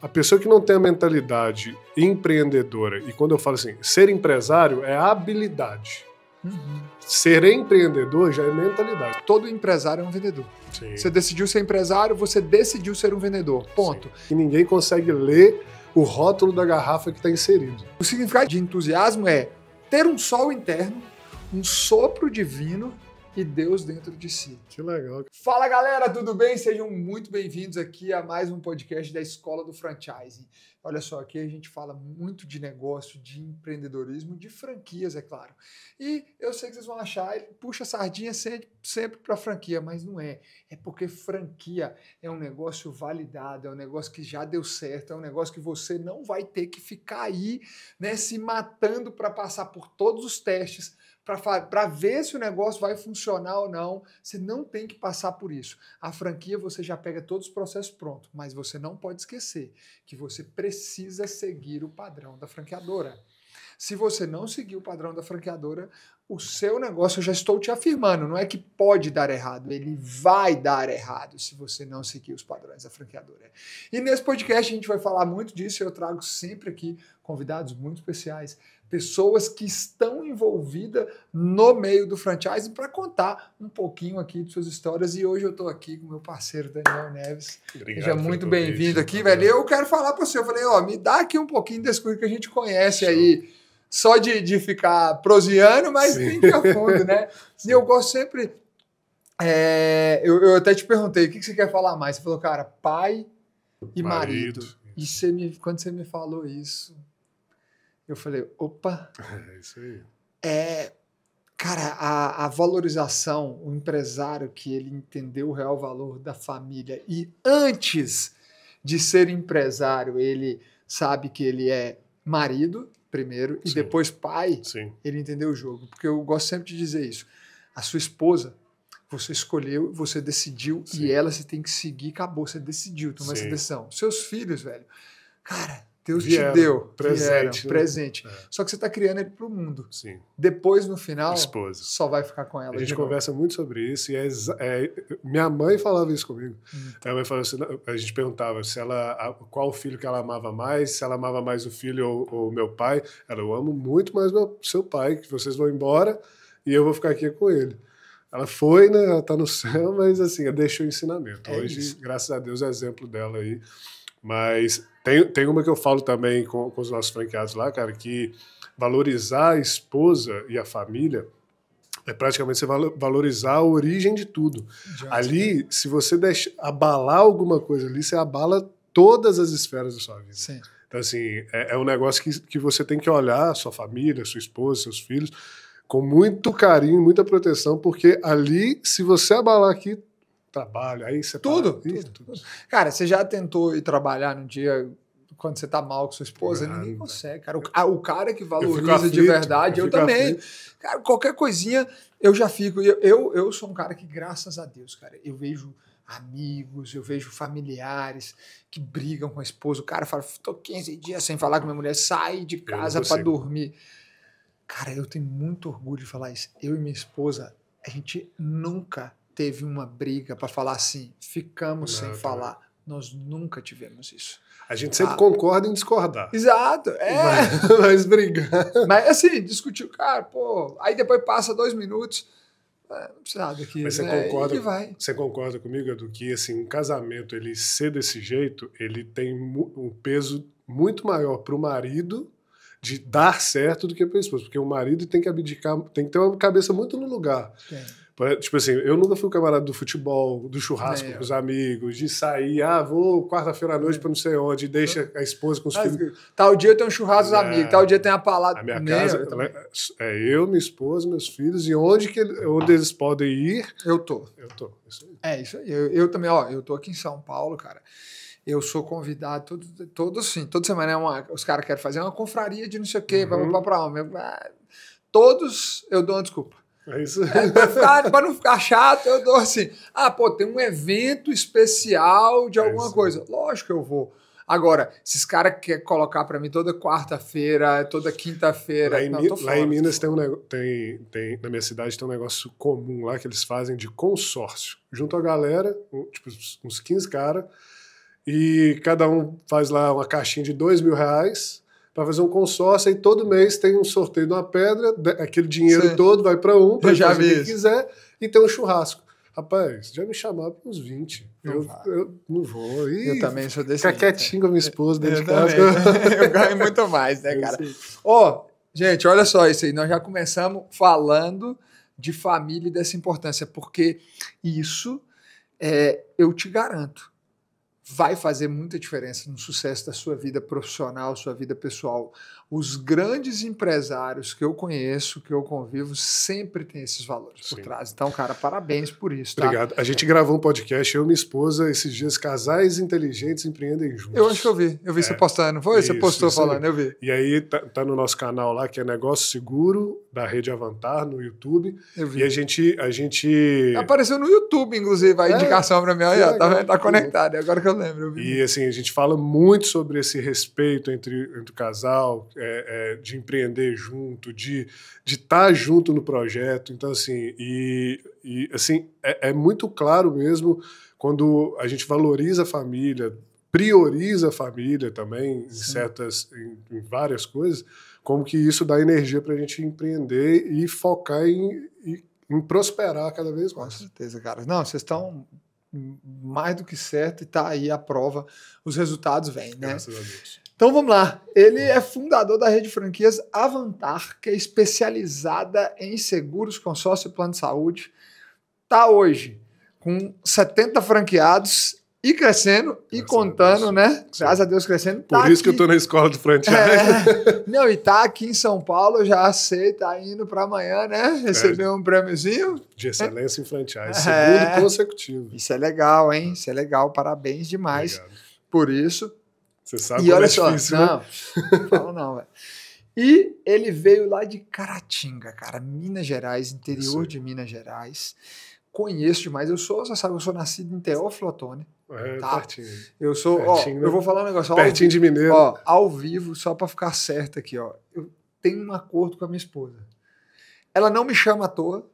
a pessoa que não tem a mentalidade empreendedora, e quando eu falo assim, ser empresário é habilidade. Ser empreendedor já é mentalidade. Todo empresário é um vendedor. Sim. Você decidiu ser empresário, você decidiu ser um vendedor. Ponto. Sim. E ninguém consegue ler o rótulo da garrafa que está inserido. O significado de entusiasmo é ter um sol interno, um sopro divino e Deus dentro de si. Que legal. Fala galera, tudo bem? Sejam muito bem-vindos aqui a mais um podcast da Escola do Franchising. Olha só, aqui a gente fala muito de negócio, de empreendedorismo, de franquias, é claro. E eu sei que vocês vão achar, puxa a sardinha sempre para franquia, mas não é. É porque franquia é um negócio validado, é um negócio que já deu certo, é um negócio que você não vai ter que ficar aí, né, se matando para passar por todos os testes, para ver se o negócio vai funcionar ou não. Você não tem que passar por isso. A franquia você já pega todos os processos prontos, mas você não pode esquecer que você precisa seguir o padrão da franqueadora. Se você não seguir o padrão da franqueadora, o seu negócio, eu já estou te afirmando, não é que pode dar errado, ele vai dar errado se você não seguir os padrões da franqueadora. E nesse podcast a gente vai falar muito disso, eu trago sempre aqui convidados muito especiais, pessoas que estão envolvidas no meio do franchising para contar um pouquinho aqui de suas histórias. E hoje eu estou aqui com meu parceiro Daniel Neves. Obrigado. Seja muito bem-vindo aqui, velho. Eu quero falar para você, eu falei, me dá aqui um pouquinho desse coisa que a gente conhece aí, só de ficar proseando, mas tem que ir a fundo, né? E eu gosto sempre... eu até te perguntei, o que você quer falar mais? Você falou, cara, pai e marido. E quando você me falou isso... Eu falei, opa, É isso aí. Cara, a valorização, o empresário que ele entendeu o real valor da família e antes de ser empresário, ele sabe que ele é marido primeiro e depois pai, ele entendeu o jogo. Porque eu gosto sempre de dizer isso. A sua esposa, você escolheu, você decidiu e ela você tem que seguir, acabou, você decidiu, tomou essa decisão. Seus filhos, velho, cara... Deus te deu presente. Só que você está criando ele para o mundo. Sim. Depois, no final, esposa. Só vai ficar com ela. A gente conversa muito sobre isso e minha mãe falava isso comigo. Minha mãe falou assim, a gente perguntava qual filho que ela amava mais, se ela amava mais o filho ou o meu pai. Eu amo muito mais seu pai, que vocês vão embora e eu vou ficar aqui com ele. Ela foi, né? Ela está no céu, mas assim, deixou o ensinamento. Hoje, graças a Deus, é exemplo dela aí. Mas tem uma que eu falo também com os nossos franqueados lá, cara, que valorizar a esposa e a família é praticamente você valorizar a origem de tudo. Ali, se você abalar alguma coisa ali, você abala todas as esferas da sua vida. Sim. Então, assim, é um negócio que você tem que olhar a sua família, sua esposa, seus filhos, com muito carinho, muita proteção, porque ali, se você abalar aqui, trabalho, aí você... Tudo. Cara, você já tentou ir trabalhar num dia quando você tá mal com sua esposa? Ninguém consegue, cara. O cara que valoriza de verdade, eu também. Cara, qualquer coisinha, eu já fico... Eu sou um cara que, graças a Deus, cara, eu vejo amigos, eu vejo familiares que brigam com a esposa. O cara fala, tô 15 dias sem falar com minha mulher, sai de casa pra dormir. Cara, eu tenho muito orgulho de falar isso. Eu e minha esposa, a gente nunca teve uma briga para falar assim, ficamos sem falar. Nós nunca tivemos isso. A gente sempre concorda em discordar. Exato. Mas brigar. Mas assim, discutiu, cara, pô. Aí depois passa 2 minutos. Não precisa daqui. Mas você concorda comigo, Edu, que assim, um casamento, ele ser desse jeito, ele tem um peso muito maior para o marido de dar certo do que para a esposa. Porque o marido tem que abdicar, tem que ter uma cabeça muito no lugar. Tipo assim, eu nunca fui o camarada do futebol, do churrasco com os amigos, de sair, vou quarta-feira à noite para não sei onde, deixa a esposa com os filhos. Tal dia eu tenho um churrasco dos amigos, tal dia tem a palavra. A minha casa eu, minha esposa, meus filhos, e onde eles podem ir, eu tô. Isso aí. É isso aí. Eu também, eu tô aqui em São Paulo, cara. Eu sou convidado toda semana os caras querem fazer uma confraria de não sei o quê, vamos pra onde? Todos eu dou uma desculpa. É isso. Pra não ficar chato, eu dou assim, tem um evento especial de alguma coisa. Lógico que eu vou. Agora, se esses caras querem colocar pra mim toda quarta-feira, toda quinta-feira... Lá em Minas na minha cidade tem um negócio comum lá que eles fazem de consórcio. Junto a galera, tipo uns 15 caras, e cada um faz lá uma caixinha de R$2.000 para fazer um consórcio, e todo mês tem um sorteio de uma pedra, aquele dinheiro todo vai para um, para fazer o que quiser, e tem um churrasco. Rapaz, já me chamaram para uns 20. Eu não vou. Eu também sou desse. Ficar quietinho com a minha esposa dentro de casa. Eu ganho muito mais, né, cara? Gente, olha só isso aí. Nós já começamos falando de família e dessa importância, porque isso, eu te garanto, vai fazer muita diferença no sucesso da sua vida profissional, sua vida pessoal. Os grandes empresários que eu conheço, que eu convivo, sempre têm esses valores por trás. Então, cara, parabéns por isso. Tá? Obrigado. A gente gravou um podcast, eu e minha esposa, esses dias, Casais Inteligentes Empreendem Juntos. Eu acho que eu vi você postando, não foi? Você postou falando, eu vi. E aí tá no nosso canal lá, que é Negócio Seguro, da Rede Avantar, no YouTube. Eu vi. E a gente... Apareceu no YouTube, inclusive, a indicação pra mim. Olha, tá conectado, agora que eu lembro. Eu vi. E assim, a gente fala muito sobre esse respeito entre o casal, de empreender junto, de estar junto no projeto. Então, assim, assim, é muito claro mesmo quando a gente valoriza a família, prioriza a família também em várias coisas, como que isso dá energia para a gente empreender e focar em prosperar cada vez mais. Com certeza, cara. Não, vocês estão mais do que certo e tá aí a prova, os resultados vêm, né? Graças a Deus. Então vamos lá. Ele é fundador da rede de franquias Avantar, que é especializada em seguros, consórcio e plano de saúde. Tá hoje com 70 franqueados e crescendo e contando, né? Graças a Deus crescendo. Por isso que eu tô na escola do franchise. Não, e tá aqui em São Paulo, já tá indo para amanhã, né? Receber um prêmiozinho. De excelência em franchise. Segundo consecutivo. Isso é legal, hein? Isso é legal. Parabéns demais. Obrigado. Por isso. Você sabe e olha só, difícil, não, né? Não fala não, velho. E ele veio lá de Caratinga, cara, Minas Gerais, interior de Minas Gerais. Conheço demais. Você sabe, eu sou nascido em Teófilo Otoni. Tá? Pertinho. Eu sou, pertinho, eu vou falar um negócio. Pertinho de Mineiro. Ao vivo, só para ficar certo aqui, ó. Eu tenho um acordo com a minha esposa. Ela não me chama à toa,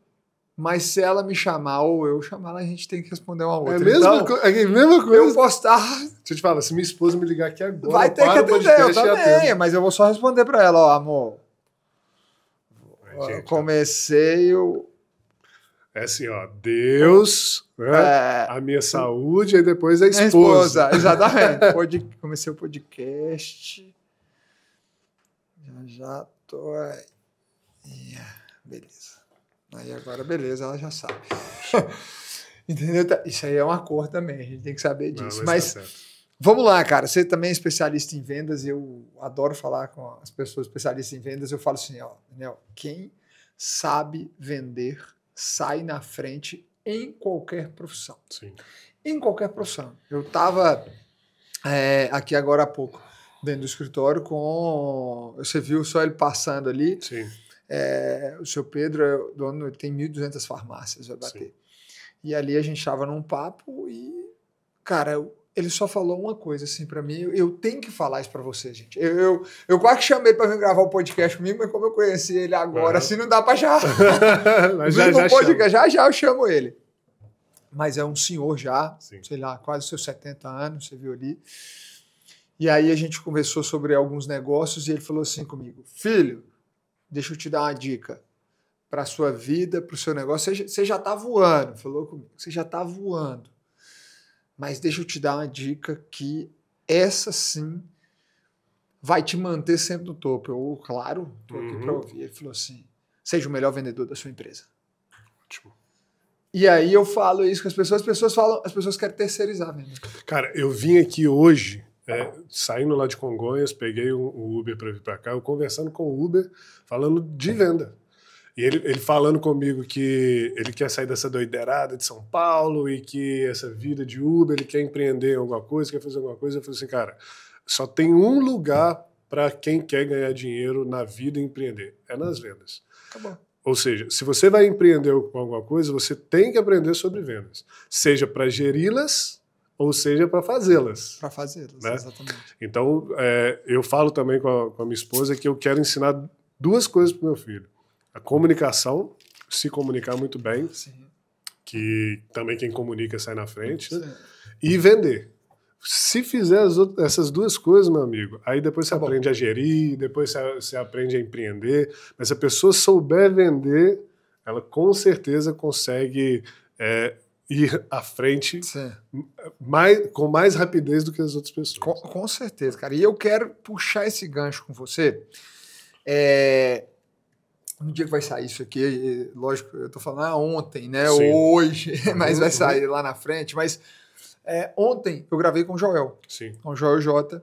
mas se ela me chamar ou eu chamar, a gente tem que responder uma outra. É a mesma coisa. Eu postar. Deixa eu te falar, se minha esposa me ligar aqui agora, vai ter que atender, eu também, mas eu vou só responder para ela, ó, amor. Gente, comecei o... É assim, ó, Deus, né, a minha saúde e depois a esposa. Exatamente. Comecei o podcast. Já tô aí. Beleza. Aí agora, beleza, ela já sabe. Entendeu? Isso aí é uma cor também, a gente tem que saber disso. Não, mas tá vamos lá, cara. Você também é especialista em vendas, eu adoro falar com as pessoas especialistas em vendas. Eu falo assim, ó, Daniel, quem sabe vender sai na frente em qualquer profissão. Sim. Em qualquer profissão. Eu estava aqui agora há pouco, dentro do escritório, você viu só ele passando ali. Sim. O seu Pedro, dono, tem 1.200 farmácias, vai bater. Sim. E ali a gente estava num papo e, cara, ele só falou uma coisa assim para mim. Eu tenho que falar isso para você, gente. Eu quase chamei para vir gravar o podcast comigo, mas como eu conheci ele agora, assim não dá para já. já eu chamo ele. Mas é um senhor já, sim, sei lá, quase seus 70 anos, você viu ali. E aí a gente conversou sobre alguns negócios e ele falou assim comigo: filho, deixa eu te dar uma dica para a sua vida, para o seu negócio. Você já está voando, falou comigo, você já está voando. Mas deixa eu te dar uma dica que essa sim vai te manter sempre no topo. Eu, claro, estou aqui para ouvir. Ele falou assim: seja o melhor vendedor da sua empresa. Ótimo. E aí eu falo isso com as pessoas falam, as pessoas querem terceirizar a venda. Cara, eu vim aqui hoje, saindo lá de Congonhas, peguei um Uber para vir para cá, eu conversando com o Uber, falando de venda. E ele falando comigo que ele quer sair dessa doideirada de São Paulo e que essa vida de Uber, ele quer empreender em alguma coisa, quer fazer alguma coisa. Eu falei assim, cara, só tem um lugar para quem quer ganhar dinheiro na vida e empreender, é nas vendas. Acabou. Ou seja, se você vai empreender com alguma coisa, você tem que aprender sobre vendas. Seja para geri-las ou seja para fazê-las. Para fazê-las, né? Exatamente. Então, eu falo também com a minha esposa que eu quero ensinar duas coisas para o meu filho. A comunicação, se comunicar muito bem, sim, que também quem comunica sai na frente, né? E vender. Se fizer essas duas coisas, meu amigo, aí depois você aprende a gerir, depois você aprende a empreender. Mas se a pessoa souber vender, ela com certeza consegue ir à frente com mais rapidez do que as outras pessoas. Com certeza, cara. E eu quero puxar esse gancho com você. No dia que vai sair isso aqui, lógico, eu tô falando ontem, né? Sim. Hoje, mas vai sair lá na frente. Mas ontem eu gravei com o Joel. Sim. Com o Joel J.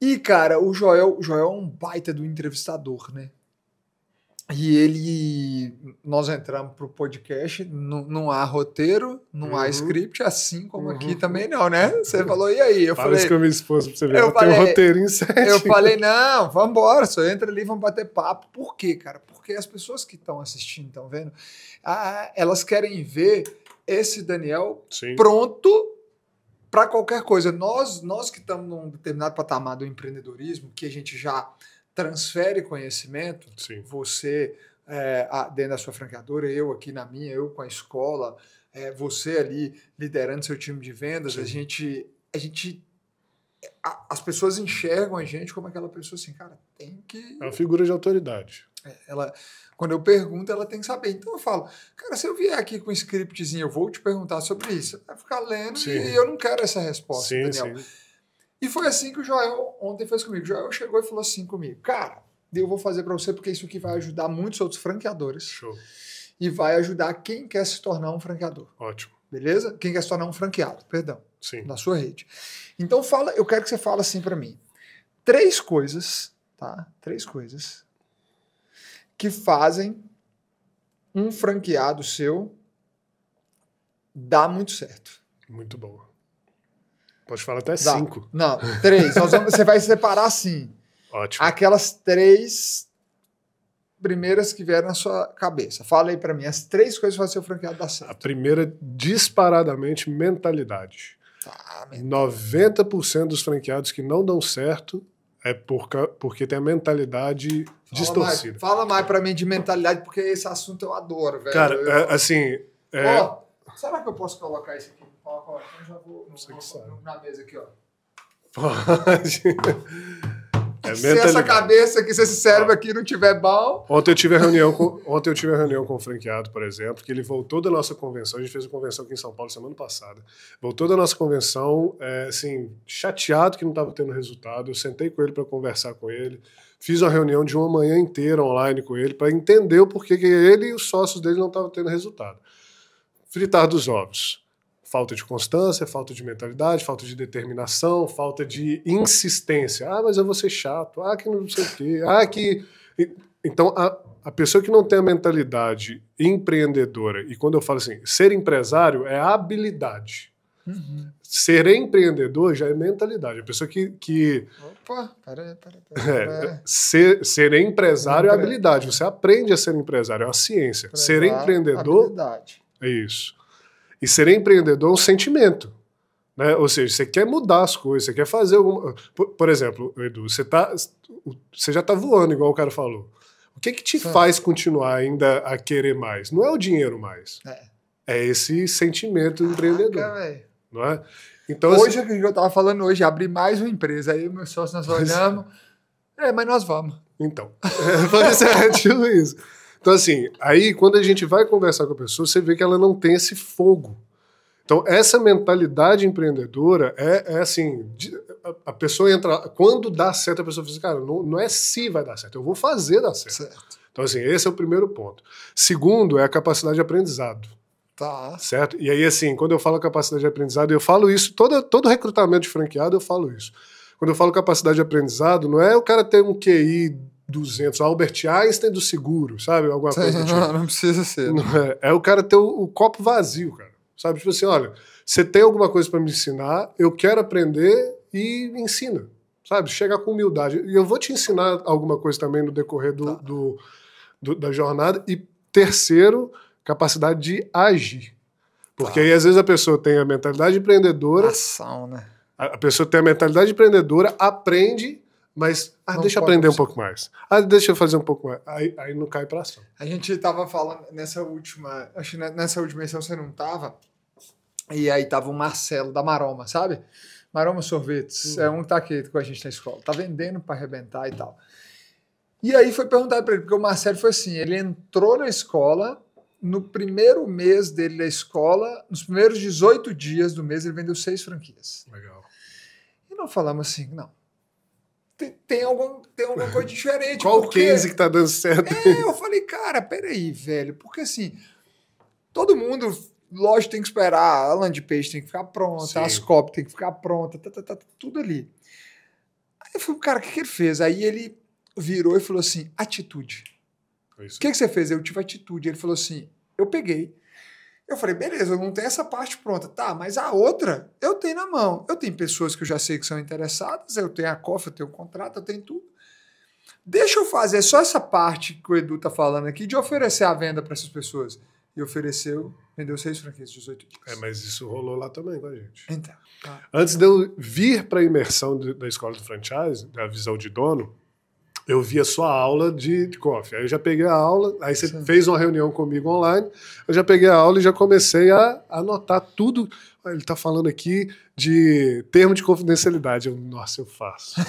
E, cara, o Joel é um baita do entrevistador, né? E nós entramos pro podcast, não há roteiro, não há script, assim como aqui também não, né? Você falou, e aí? Eu falei, isso com a minha esposa pra você ver, tem um roteirinho certinho. Eu falei, não, vambora, só entra ali, vamos bater papo. Por quê, cara? Porque as pessoas que estão assistindo, estão vendo, elas querem ver esse Daniel pronto para qualquer coisa. Nós que estamos num determinado patamar do empreendedorismo, que a gente já transfere conhecimento, você dentro da sua franqueadora, eu aqui na minha, eu com a escola, você ali liderando seu time de vendas, as pessoas enxergam a gente como aquela pessoa assim, cara, tem que... É uma figura de autoridade. Quando eu pergunto, ela tem que saber. Então eu falo, cara, se eu vier aqui com um scriptzinho, eu vou te perguntar sobre isso. Você vai ficar lendo e eu não quero essa resposta, Daniel. E foi assim que o Joel ontem fez comigo. O Joel chegou e falou assim comigo, cara, eu vou fazer para você porque isso aqui vai ajudar muitos outros franqueadores. Show. E vai ajudar quem quer se tornar um franqueador. Ótimo. Beleza? Quem quer se tornar um franqueado, perdão. Sim. Na sua rede. Então eu quero que você fale assim para mim. 3 coisas, tá? 3 coisas que fazem um franqueado seu dar muito certo. Muito boa. Pode falar até 5. Não, 3. Você vai separar assim. Ótimo. Aquelas 3 primeiras que vieram na sua cabeça. Fala aí para mim, as 3 coisas que fazem seu franqueado dar certo. A primeira, disparadamente, mentalidade. 90% dos franqueados que não dão certo é porque tem a mentalidade distorcida. Fala mais para mim de mentalidade, porque esse assunto eu adoro, velho. Cara, assim... será que eu posso colocar isso aqui? Eu já vou na mesa aqui, ó. Pode. Se essa cabeça aqui, se esse cérebro aqui não tiver bom... Ontem eu tive a reunião com o franqueado, por exemplo, que ele voltou da nossa convenção, a gente fez uma convenção aqui em São Paulo semana passada, voltou da nossa convenção, assim, chateado que não estava tendo resultado, eu sentei com ele para conversar com ele, fiz uma reunião de uma manhã inteira online com ele para entender o porquê que ele e os sócios dele não estavam tendo resultado. Fritar dos ovos. Falta de constância, falta de mentalidade, falta de determinação, falta de insistência. Mas eu vou ser chato. Que não sei o quê. Então, a pessoa que não tem a mentalidade empreendedora, e quando eu falo assim, ser empresário é habilidade. Uhum. Ser empreendedor já é mentalidade. A pessoa que Opa, peraí. Ser empresário é habilidade. Você aprende a ser empresário, é uma ciência. Ser empreendedor... Habilidade. É isso. E ser empreendedor é um sentimento. Né? Ou seja, você quer mudar as coisas, você quer fazer alguma... Por exemplo, Edu, você já está voando, igual o cara falou. O que te faz continuar ainda a querer mais? Não é o dinheiro mais. É esse sentimento empreendedor. Não é? Então, hoje, assim, o que eu estava falando hoje, abrir mais uma empresa. Aí o meu sócio, nós olhamos... mas nós vamos. Então, pode ser tipo isso. Então, assim, aí quando a gente vai conversar com a pessoa, você vê que ela não tem esse fogo. Então, essa mentalidade empreendedora é assim, a pessoa entra, quando dá certo, a pessoa fala assim, cara, não é se vai dar certo, eu vou fazer dar certo. Então, assim, esse é o primeiro ponto. Segundo, é a capacidade de aprendizado. Tá. Certo? E aí, assim, quando eu falo capacidade de aprendizado, eu falo isso, todo recrutamento de franqueado eu falo isso. Quando eu falo capacidade de aprendizado, não é o cara ter um QI 200, Albert Einstein do seguro, sabe? Alguma coisa do tipo. Não precisa ser. É o cara ter o copo vazio, cara. Sabe? Tipo assim, olha, você tem alguma coisa para me ensinar, eu quero aprender e ensina. Sabe? Chegar com humildade. E eu vou te ensinar alguma coisa também no decorrer da jornada. E terceiro, capacidade de agir. Porque aí, às vezes, a pessoa tem a mentalidade empreendedora. Ação, né? A pessoa tem a mentalidade empreendedora, aprende... Mas, deixa eu aprender um pouco mais. Deixa eu fazer um pouco mais. Aí não cai pra ação. A gente tava falando nessa última... Acho que nessa última edição você não tava. E aí tava o Marcelo da Maroma, sabe? Maroma Sorvetes, é um que tá aqui com a gente na escola. Tá vendendo para arrebentar e tal. E aí foi perguntado para ele, porque o Marcelo foi assim, ele entrou na escola, no primeiro mês dele na escola, nos primeiros 18 dias do mês, ele vendeu 6 franquias. Legal. E nós falamos assim, não, tem alguma coisa diferente. Qual o case que tá dando certo? Eu falei, cara, peraí, velho, porque assim, todo mundo, lógico, tem que esperar, a landing page tem que ficar pronta, Sim. as copy tem que ficar pronta, tudo ali. Aí eu falei, cara, o que ele fez? Aí ele virou e falou assim, atitude. O que você fez? Eu tive atitude. Ele falou assim, eu peguei. Eu falei, beleza, eu não tenho essa parte pronta. Tá, mas a outra eu tenho na mão. Eu tenho pessoas que eu já sei que são interessadas, eu tenho a COF, eu tenho o contrato, eu tenho tudo. Deixa eu fazer só essa parte que o Edu tá falando aqui de oferecer a venda para essas pessoas. E ofereceu, vendeu 6 franquias, 18 dias. Mas isso rolou lá também com a gente. Então. Tá. Antes de eu vir para a imersão da escola do franchise, da visão de dono, eu vi a sua aula de coffee. Aí eu já peguei a aula, aí você fez uma reunião comigo online, eu já peguei a aula e já comecei a anotar tudo. Ele está falando aqui de termo de confidencialidade. Nossa, eu faço.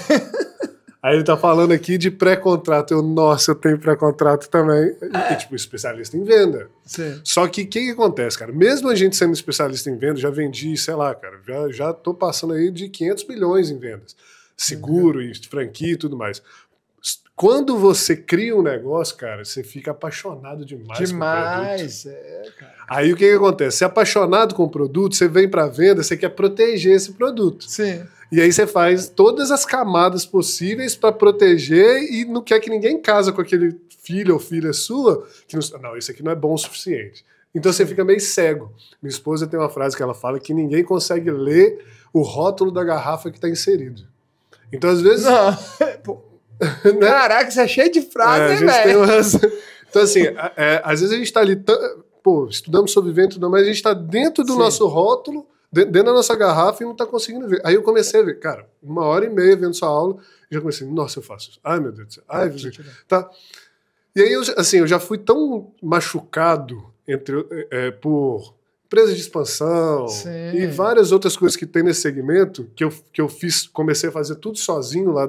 Aí ele está falando aqui de pré-contrato. Nossa, eu tenho pré-contrato também. E, tipo, especialista em venda. Sim. Só que o que acontece, cara? Mesmo a gente sendo especialista em venda, já vendi, sei lá, cara, já tô passando aí de 500 milhões em vendas. Seguro e franquia e tudo mais. Quando você cria um negócio, cara, você fica apaixonado demais com o produto. Cara. Aí o que acontece? Você é apaixonado com o produto, você vem para venda, você quer proteger esse produto. Sim. E aí você faz todas as camadas possíveis para proteger e não quer que ninguém casa com aquele filho ou filha sua que não, isso aqui não é bom o suficiente. Então você fica meio cego. Minha esposa tem uma frase que ela fala que ninguém consegue ler o rótulo da garrafa que está inserido. Então às vezes... Não. Né? Caraca, você é cheio de frases, né, velho? Então, assim, às vezes a gente tá ali, estudamos sobre venda e tudo mais, a gente tá dentro do nosso rótulo, dentro da nossa garrafa e não tá conseguindo ver. Aí eu comecei a ver, cara, 1h30 vendo sua aula, e já comecei, nossa, eu faço isso. Ai, meu Deus do céu. Ai, meu Deus. Tá. E aí, eu já fui tão machucado por empresa de expansão e várias outras coisas que tem nesse segmento que eu comecei a fazer tudo sozinho lá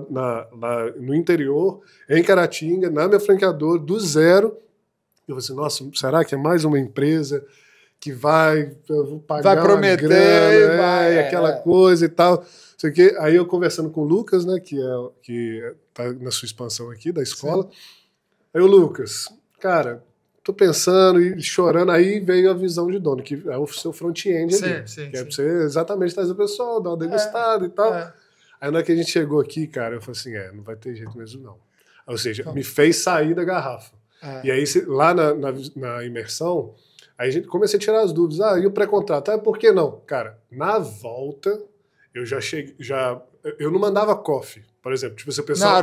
no interior, em Caratinga, na minha franqueadora, do zero. Eu falei assim, nossa, será que é mais uma empresa que eu vou pagar vai prometer, uma grana, aquela coisa e tal. Sei que. Aí eu conversando com o Lucas, né, que tá na sua expansão aqui da escola. Sim. Aí o Lucas, cara, tô pensando e chorando, aí veio a visão de dono, que é o seu front-end ali. Que é pra você exatamente trazer o pessoal, dar uma degustada e tal. Aí na hora que a gente chegou aqui, cara, eu falei assim, não vai ter jeito mesmo não. Ou seja, me fez sair da garrafa. E aí, lá na imersão, aí a gente comecei a tirar as dúvidas. E o pré-contrato? Por que não? Cara, na volta, eu já cheguei, eu não mandava coffee, por exemplo. Tipo, se o pessoal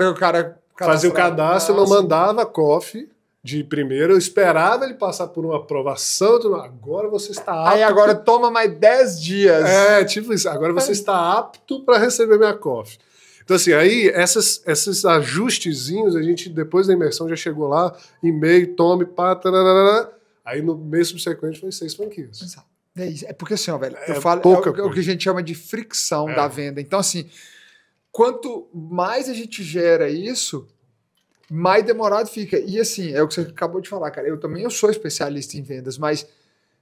fazia o cadastro, eu não mandava coffee de primeiro, eu esperava ele passar por uma aprovação, agora você está apto... Aí agora toma mais 10 dias. Tipo isso, agora você está apto para receber minha coffee. Então assim, aí esses ajustezinhos, a gente depois da imersão já chegou lá, e-mail, tome, pá, tararara, aí no mês subsequente foi 6 franquias. Exato. É porque assim, ó, velho, eu falo, o que a gente chama de fricção da venda. Então assim, quanto mais a gente gera isso, mais demorado fica. E assim, é o que você acabou de falar, cara. Eu sou especialista em vendas, mas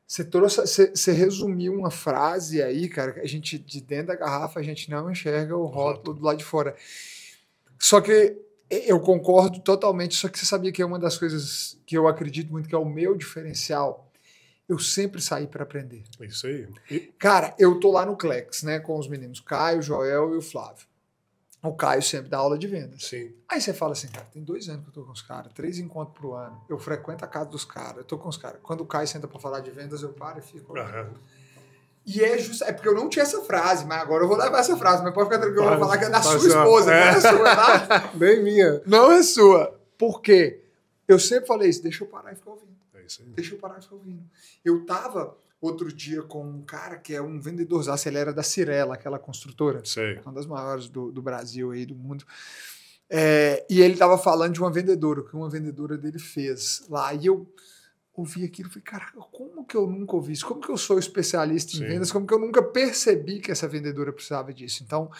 você resumiu uma frase aí, cara, que a gente, de dentro da garrafa, a gente não enxerga o rótulo do lado de fora. Só que eu concordo totalmente, só que você sabia que é uma das coisas que eu acredito muito que é o meu diferencial. Eu sempre saí para aprender. Isso aí. Cara, eu tô lá no Clex, né, com os meninos, Caio, Joel e o Flávio. O Caio sempre dá aula de vendas. Sim. Aí você fala assim, cara, tem 2 anos que eu tô com os caras, 3 encontros pro ano, eu frequento a casa dos caras, eu tô com os caras. Quando o Caio senta pra falar de vendas, eu paro e fico... E é porque eu não tinha essa frase, mas agora eu vou levar essa frase, mas pode ficar tranquilo, eu vou falar que é da sua esposa, não é sua, tá? Bem minha. Não é sua. Por quê? Eu sempre falei isso, deixa eu parar e ficar ouvindo. É isso aí. Deixa eu parar e ficar ouvindo. Eu tava... outro dia com um cara que é um vendedorzaço, ele era da Cirela, aquela construtora, uma das maiores do Brasil aí, do mundo. E ele estava falando de uma vendedora, o que uma vendedora dele fez lá. E eu ouvi aquilo e falei, caraca, como que eu nunca ouvi isso? Como que eu sou especialista em Sim. vendas? Como que eu nunca percebi que essa vendedora precisava disso? Então,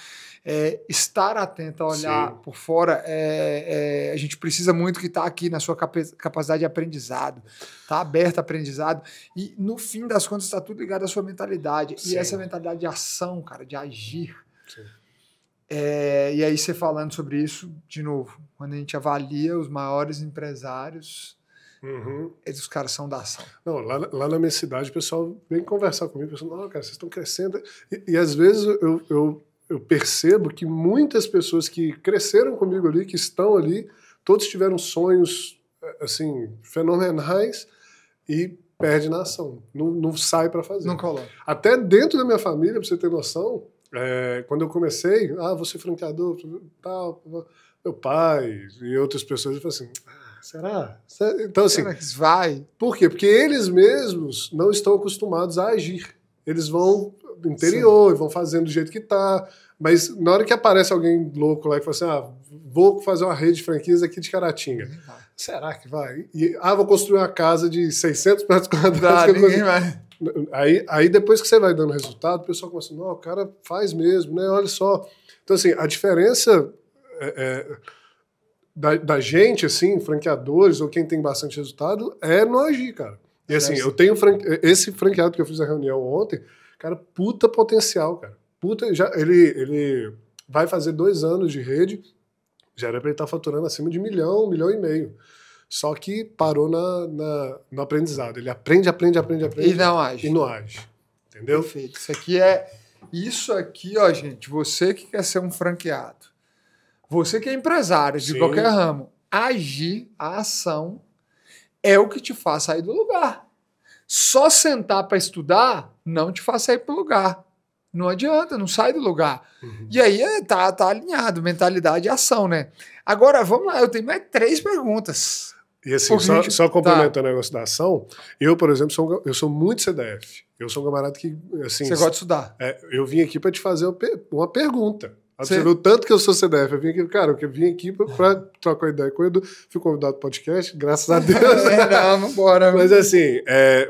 estar atento a olhar Sim. por fora, a gente precisa muito que está aqui na sua capacidade de aprendizado, tá aberto a aprendizado, e no fim das contas está tudo ligado à sua mentalidade. Sim. E essa mentalidade de ação, cara, de agir. Sim. E aí você falando sobre isso, de novo, quando a gente avalia os maiores empresários, os caras são da ação. Não, lá na minha cidade o pessoal vem conversar comigo, pensando, não, cara, vocês estão crescendo. E às vezes eu percebo que muitas pessoas que cresceram comigo ali, que estão ali, todos tiveram sonhos assim fenomenais e perde na ação, não sai para fazer. Não coloca. Até dentro da minha família, para você ter noção, quando eu comecei, vou ser franqueador, tal, meu pai e outras pessoas, eu falei assim, será? Então, assim, será que isso vai? Por quê? Porque eles mesmos não estão acostumados a agir. Eles vão do interior, vão fazendo do jeito que tá, mas na hora que aparece alguém louco lá e fala assim, vou fazer uma rede de franquias aqui de Caratinga. Será que vai? E, vou construir uma casa de 600 metros quadrados. Ninguém vai. Aí depois que você vai dando resultado, o pessoal começa, não, o cara faz mesmo, né? Olha só. Então, assim, a diferença da gente, assim, franqueadores ou quem tem bastante resultado, é no agir, cara. E assim, eu tenho esse franqueado que eu fiz a reunião ontem, cara, puta potencial, cara. Ele vai fazer 2 anos de rede, já era pra ele estar faturando acima de 1 milhão, 1,5 milhão. Só que parou no aprendizado. Ele aprende. E não age. E não age. Entendeu? Perfeito. Isso aqui, ó, gente, você que quer ser um franqueado, você que é empresário de qualquer ramo, agir, a ação, é o que te faz sair do lugar. Só sentar para estudar não te faz sair pro lugar. Não adianta, não sai do lugar. E aí tá alinhado, mentalidade e ação, né? Agora, vamos lá, eu tenho mais 3 perguntas. E assim, só complementando o negócio da ação, eu, por exemplo, eu sou muito CDF. Eu sou um camarada que, assim... Você gosta de estudar. Eu vim aqui para te fazer uma pergunta. Você viu o tanto que eu sou CDF. Eu vim aqui para trocar ideia com o Edu. Fui convidado para o podcast, graças a Deus. Não, bora. Mas assim,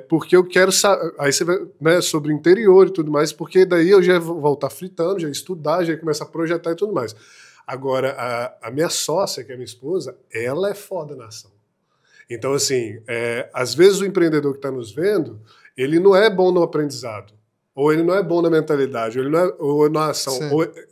porque eu quero saber... Aí você vai, né, sobre o interior e tudo mais, porque daí eu já vou voltar fritando, já estudar, já começar a projetar e tudo mais. Agora, a minha sócia, que é minha esposa, ela é foda na ação. Então, assim, às vezes o empreendedor que está nos vendo, ele não é bom no aprendizado, ou ele não é bom na mentalidade, ou na ação.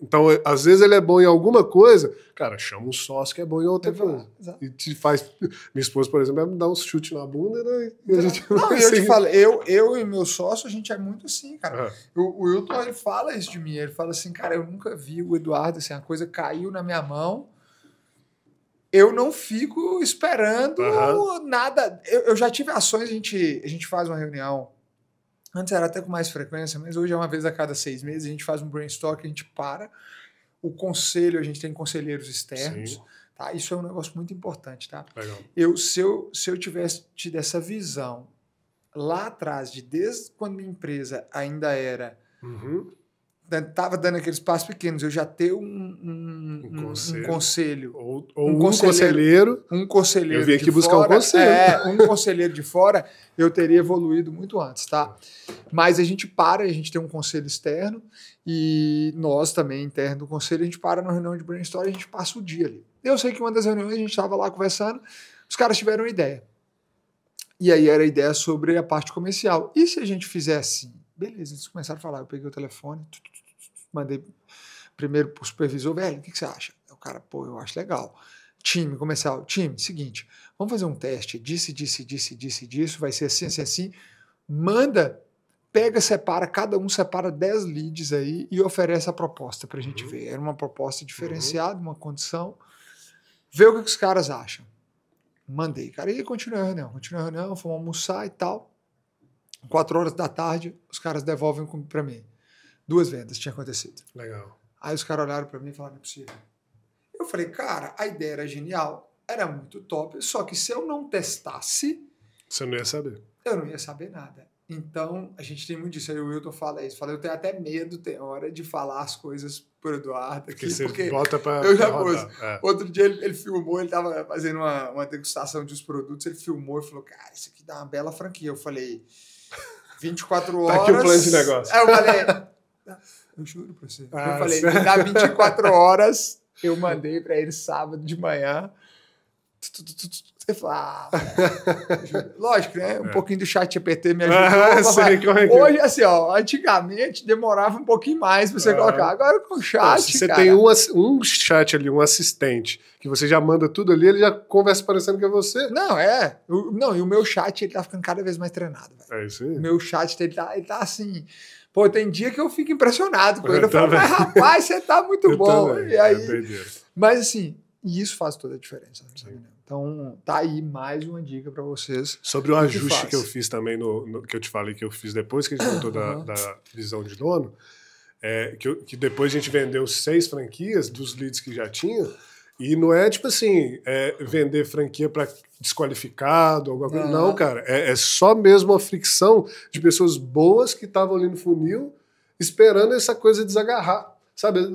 Então, às vezes ele é bom em alguma coisa, cara, chama um sócio que é bom em outra coisa. Exato. E te faz... Minha esposa, por exemplo, vai me dar um chute na bunda, né? E a gente não, eu te falo, eu e meu sócio, a gente é muito assim, cara. O Wilton, ele fala isso de mim, ele fala assim, cara, eu nunca vi o Eduardo, assim, a coisa caiu na minha mão, eu não fico esperando nada. Eu já tive ações, a gente faz uma reunião, antes era até com mais frequência, mas hoje é uma vez a cada 6 meses, a gente faz um brainstorm, a gente para, o conselho, a gente tem conselheiros externos, tá? Isso é um negócio muito importante, tá? Legal. Se eu tivesse tido essa visão lá atrás, desde quando minha empresa ainda era... Estava dando aqueles passos pequenos, eu já ter um conselho. Ou um conselheiro. Um conselheiro. Eu vim aqui buscar um conselho. Um conselheiro de fora, eu teria evoluído muito antes, tá? Mas a gente tem um conselho externo e nós também, interno do conselho, a gente para na reunião de brainstorm e a gente passa o dia ali. Eu sei que uma das reuniões a gente estava lá conversando, os caras tiveram uma ideia. E aí era a ideia sobre a parte comercial. E se a gente fizer assim? Beleza, eles começaram a falar, eu peguei o telefone, mandei primeiro pro supervisor, velho, o que você acha? O cara, eu acho legal. Time comercial, seguinte, vamos fazer um teste, disso, vai ser assim, manda, cada um separa 10 leads aí e oferece a proposta pra gente ver. Era uma proposta diferenciada, uma condição, vê o que os caras acham. Mandei, cara, e continuei a reunião, fomos almoçar e tal. 4 horas da tarde, os caras devolvem para mim. 2 vendas tinha acontecido. Legal. Aí os caras olharam para mim e falaram, não é possível. Eu falei, cara, a ideia era genial, era muito top, só que se eu não testasse... Você não ia saber. Eu não ia saber nada. Então, a gente tem muito disso. Aí o Wilton fala isso. Fala, eu tenho até medo, tem hora, de falar as coisas pro Eduardo aqui, porque bota pra, eu já pra pus. rodar. Outro dia ele filmou, ele tava fazendo uma degustação de uns produtos, ele filmou e falou, cara, isso aqui dá uma bela franquia. Eu falei, 24 horas... Tá aqui o plano de negócio. Aí eu falei, eu juro pra você. Eu falei, me dá 24 horas, eu mandei pra ele sábado de manhã. Você fala, lógico, né? Um pouquinho do chat GPT me ajudou. Hoje, assim, ó, antigamente demorava um pouquinho mais pra você colocar. Agora com o chat. Se você tem um chat ali, um assistente, que você já manda tudo ali, ele já conversa parecendo que é você. Não, e o meu chat, ele tá ficando cada vez mais treinado. Véio. É isso aí. O meu chat, ele tá assim. Pô, tem dia que eu fico impressionado com ele. Eu falo, mas rapaz, você tá muito bom. E aí, mas assim, isso faz toda a diferença. Então, tá aí mais uma dica para vocês. Sobre o ajuste que eu fiz também, que eu te falei que eu fiz depois que a gente voltou da visão de dono, que depois a gente vendeu 6 franquias dos leads que já tinha, e não é tipo assim, vender franquia para desqualificado, alguma coisa. Não, cara, é só mesmo a fricção de pessoas boas que estavam ali no funil esperando essa coisa desagarrar, sabe?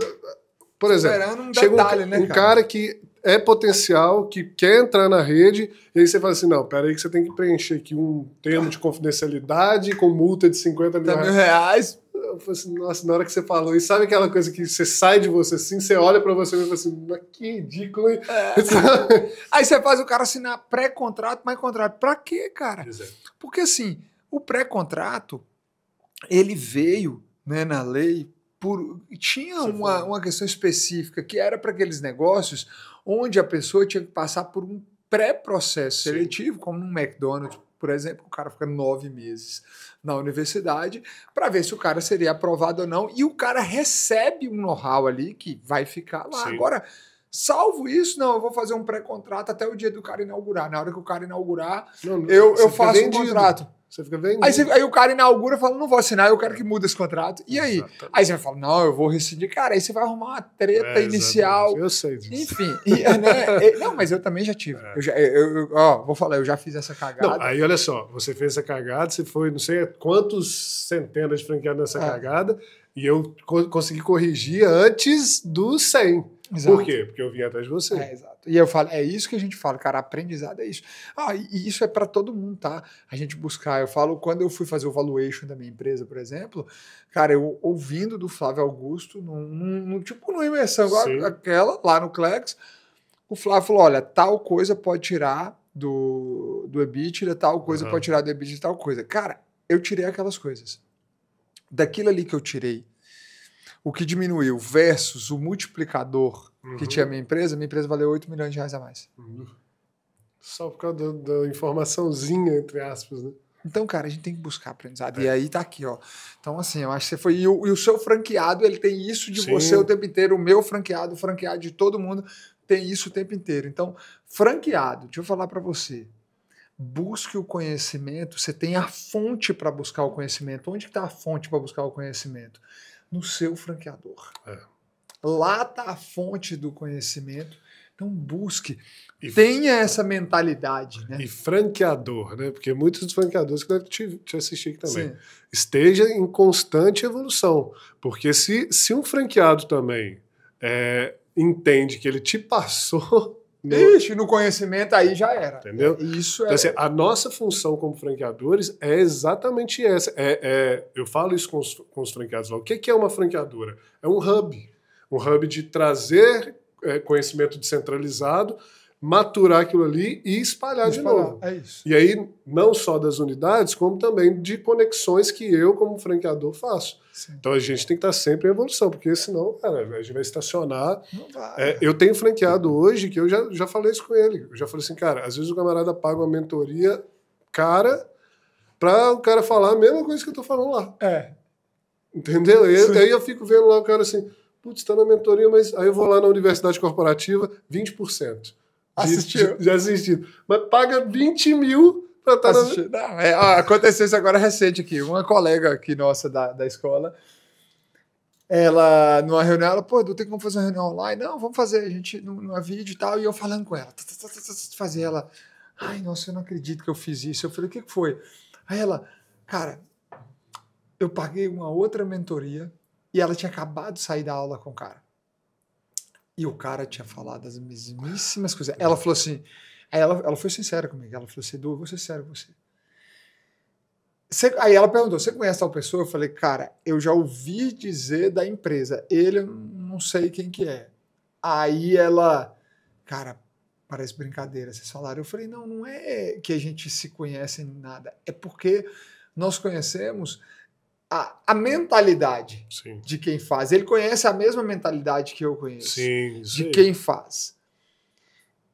Por exemplo, chega um cara que é potencial, que quer entrar na rede, e aí você fala assim, não, peraí que você tem que preencher aqui um termo de confidencialidade com multa de 50 mil reais. Eu falei assim, nossa, na hora que você falou, e sabe aquela coisa que você sai de você assim, você olha pra você e fala assim, que ridículo, hein? Aí você faz o cara assinar pré-contrato, mais contrato. Pra quê, cara? Exato. Porque assim, o pré-contrato, ele veio, né, na lei, tinha uma questão específica que era para aqueles negócios onde a pessoa tinha que passar por um pré-processo seletivo, como no McDonald's, por exemplo, o cara fica 9 meses na universidade para ver se o cara seria aprovado ou não, e o cara recebe um know-how ali que vai ficar lá. Sim. Agora, salvo isso, não, eu vou fazer um pré-contrato até o dia do cara inaugurar. Na hora que o cara inaugurar, eu faço um contrato. Você fica vendido. Aí o cara inaugura e fala, não vou assinar, eu quero que mude esse contrato. E aí? Exatamente. Aí você vai falar, não, eu vou rescindir. Cara, aí você vai arrumar uma treta inicial. Eu sei disso. Enfim. Não, mas eu também já tive. Vou falar, eu já fiz essa cagada. Não, aí olha só, você fez essa cagada, você foi não sei quantos centenas de franqueados nessa cagada, e eu consegui corrigir antes dos 100. Exato. Por quê? Porque eu vim atrás de você. Exato. E eu falo, é isso que a gente fala, cara, aprendizado é isso. E isso é para todo mundo, tá? A gente buscar. Eu falo, quando eu fui fazer o valuation da minha empresa, por exemplo, cara, eu ouvindo do Flávio Augusto, tipo numa imersão igual aquela, lá no Clex, o Flávio falou, olha, tal coisa pode tirar do EBITDA, tal coisa pode tirar do EBITDA, tal coisa. Cara, eu tirei aquelas coisas. Daquilo ali que eu tirei, o que diminuiu versus o multiplicador que tinha a minha empresa valeu 8 milhões de reais a mais. Só por causa da informaçãozinha, entre aspas, né? Então, cara, a gente tem que buscar aprendizado. E aí tá aqui, ó. Então, assim, eu acho que você foi... E o seu franqueado, ele tem isso de você o tempo inteiro. O meu franqueado, o franqueado de todo mundo tem isso o tempo inteiro. Então, franqueado, deixa eu falar para você. Busque o conhecimento. Você tem a fonte para buscar o conhecimento. Onde está a fonte para buscar o conhecimento? No seu franqueador. Lá está a fonte do conhecimento. Então busque. Tenha essa mentalidade. Né? E franqueador, né? Porque muitos dos franqueadores que devem te assistir aqui também. Sim. Esteja em constante evolução. Porque se um franqueado também entende que ele te passou... no conhecimento aí já era. Entendeu? Isso então, assim, a nossa função como franqueadores é exatamente essa. Eu falo isso com os franqueados. O que é uma franqueadora? É um hub. Um hub de trazer conhecimento descentralizado, maturar aquilo ali e espalhar de novo. É isso. E aí, não só das unidades, como também de conexões que eu, como franqueador, faço. Sim. Então a gente tem que estar sempre em evolução, porque senão, cara, a gente vai estacionar. Não vai. Eu tenho franqueado hoje que eu já falei isso com ele. Eu já falei assim, cara, às vezes o camarada paga uma mentoria cara para o cara falar a mesma coisa que eu tô falando lá. Entendeu? Aí eu fico vendo lá o cara assim, putz, tá na mentoria, mas aí eu vou lá na universidade corporativa, 20%. Já assistido. Mas paga 20 mil pra estar aconteceu isso agora recente aqui. Uma colega aqui nossa da escola, ela, numa reunião, ela, pô, Edu, tem como fazer uma reunião online? Não, vamos fazer, a gente, numa vídeo e tal, e eu falando com ela, fazer ela, ai, nossa, eu não acredito que eu fiz isso. Eu falei, o que foi? Aí ela, Cara, eu paguei uma outra mentoria e ela tinha acabado de sair da aula com o cara. E o cara tinha falado as mesmíssimas coisas. Ela falou assim, aí ela foi sincera comigo, ela falou assim, Edu, eu vou ser sincero com você. Aí ela perguntou, você conhece tal pessoa? Eu falei, cara, eu já ouvi dizer da empresa, ele eu não sei quem que é. Aí ela, cara, parece brincadeira, vocês falaram. Eu falei, não é que a gente se conhece nem nada, é porque nós conhecemos a mentalidade Sim. de quem faz. Ele conhece a mesma mentalidade que eu conheço, Sim, de quem faz.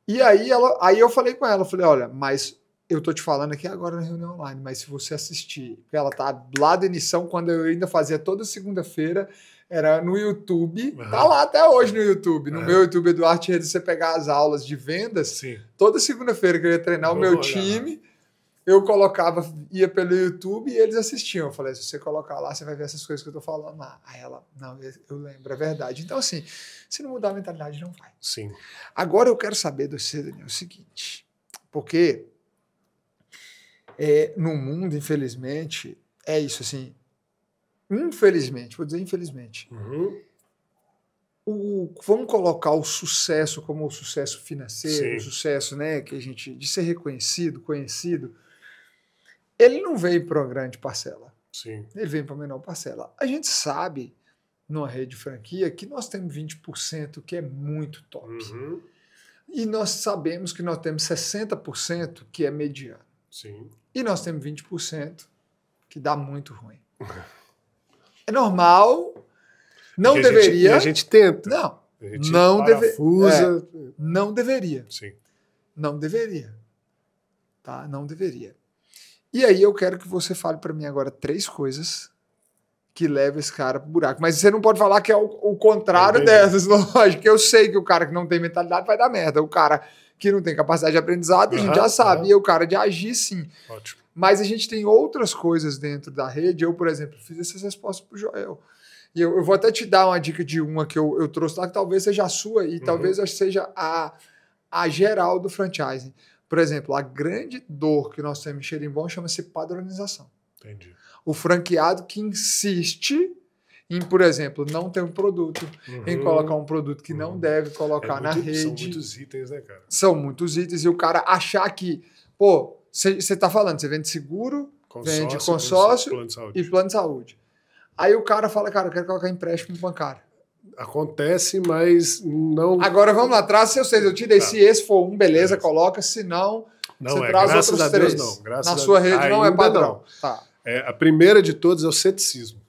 E aí eu falei com ela, eu falei, olha, mas eu tô te falando aqui agora na reunião online, mas se você assistir, ela tá lá da edição, quando eu ainda fazia toda segunda-feira, era no YouTube, tá lá até hoje no YouTube, no meu YouTube, Eduardo Tierra, você pegar as aulas de vendas, Sim. toda segunda-feira que eu ia treinar o meu time, eu colocava, ia pelo YouTube e eles assistiam. Eu falei, se você colocar lá, você vai ver essas coisas que eu tô falando lá. Aí ela, não, eu lembro, é verdade. Então, assim, se não mudar a mentalidade, não vai. Sim. Agora eu quero saber de você, Daniel, o seguinte, porque no mundo, infelizmente, é isso, assim, infelizmente, vou dizer infelizmente, vamos colocar o sucesso como o sucesso financeiro, o sucesso, né, que a gente, de ser reconhecido, conhecido, ele não veio para uma grande parcela. Sim. Ele veio para uma menor parcela. A gente sabe, numa rede de franquia, que nós temos 20% que é muito top. E nós sabemos que nós temos 60% que é mediano. Sim. E nós temos 20% que dá muito ruim. É normal, não deveria. E a gente tenta. Não, a gente não parafusa. Não deveria. Sim. Não deveria. Tá? Não deveria. E aí eu quero que você fale para mim agora 3 coisas que levam esse cara pro buraco. Mas você não pode falar que é o contrário dessas, lógico. Eu sei que o cara que não tem mentalidade vai dar merda. O cara que não tem capacidade de aprendizado, a gente já sabe. E o cara de agir, sim. Ótimo. Mas a gente tem outras coisas dentro da rede. Eu, por exemplo, fiz essas respostas pro Joel. E eu vou até te dar uma dica de uma que eu trouxe lá, que talvez seja a sua e talvez seja a geral do franchising. Por exemplo, a grande dor que nós temos em Xerimbom chama-se padronização. Entendi. O franqueado que insiste em, por exemplo, não ter um produto, em colocar um produto que não deve colocar na rede. São muitos itens, né, cara? São muitos itens. E o cara achar que, pô, você tá falando, você vende seguro, vende consórcio e plano de saúde. Aí o cara fala, cara, eu quero colocar empréstimo bancário. Acontece, mas não... Agora vamos lá, traz seus 6. Eu te dei, se esse for um, beleza, coloca, se não, não você traz graças outros a Deus, 3. não. Graças na sua rede não é padrão. Tá. A primeira de todas é o ceticismo.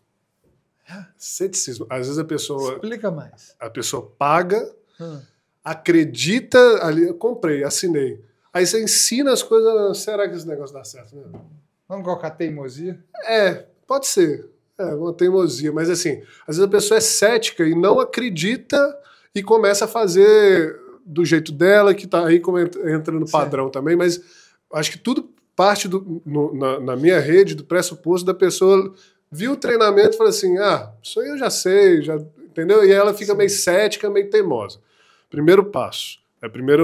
Ceticismo. Às vezes a pessoa... Explica mais. A pessoa paga, acredita ali, eu comprei, assinei. Aí você ensina as coisas, será que esse negócio dá certo? Né? Vamos colocar teimosia? Pode ser. Uma teimosia, mas assim, às vezes a pessoa é cética e não acredita e começa a fazer do jeito dela, que tá aí como entra no padrão também, mas acho que tudo parte na minha rede do pressuposto da pessoa viu o treinamento e fala assim, isso aí eu já sei, entendeu? E ela fica meio cética, meio teimosa. Primeiro passo. É a primeira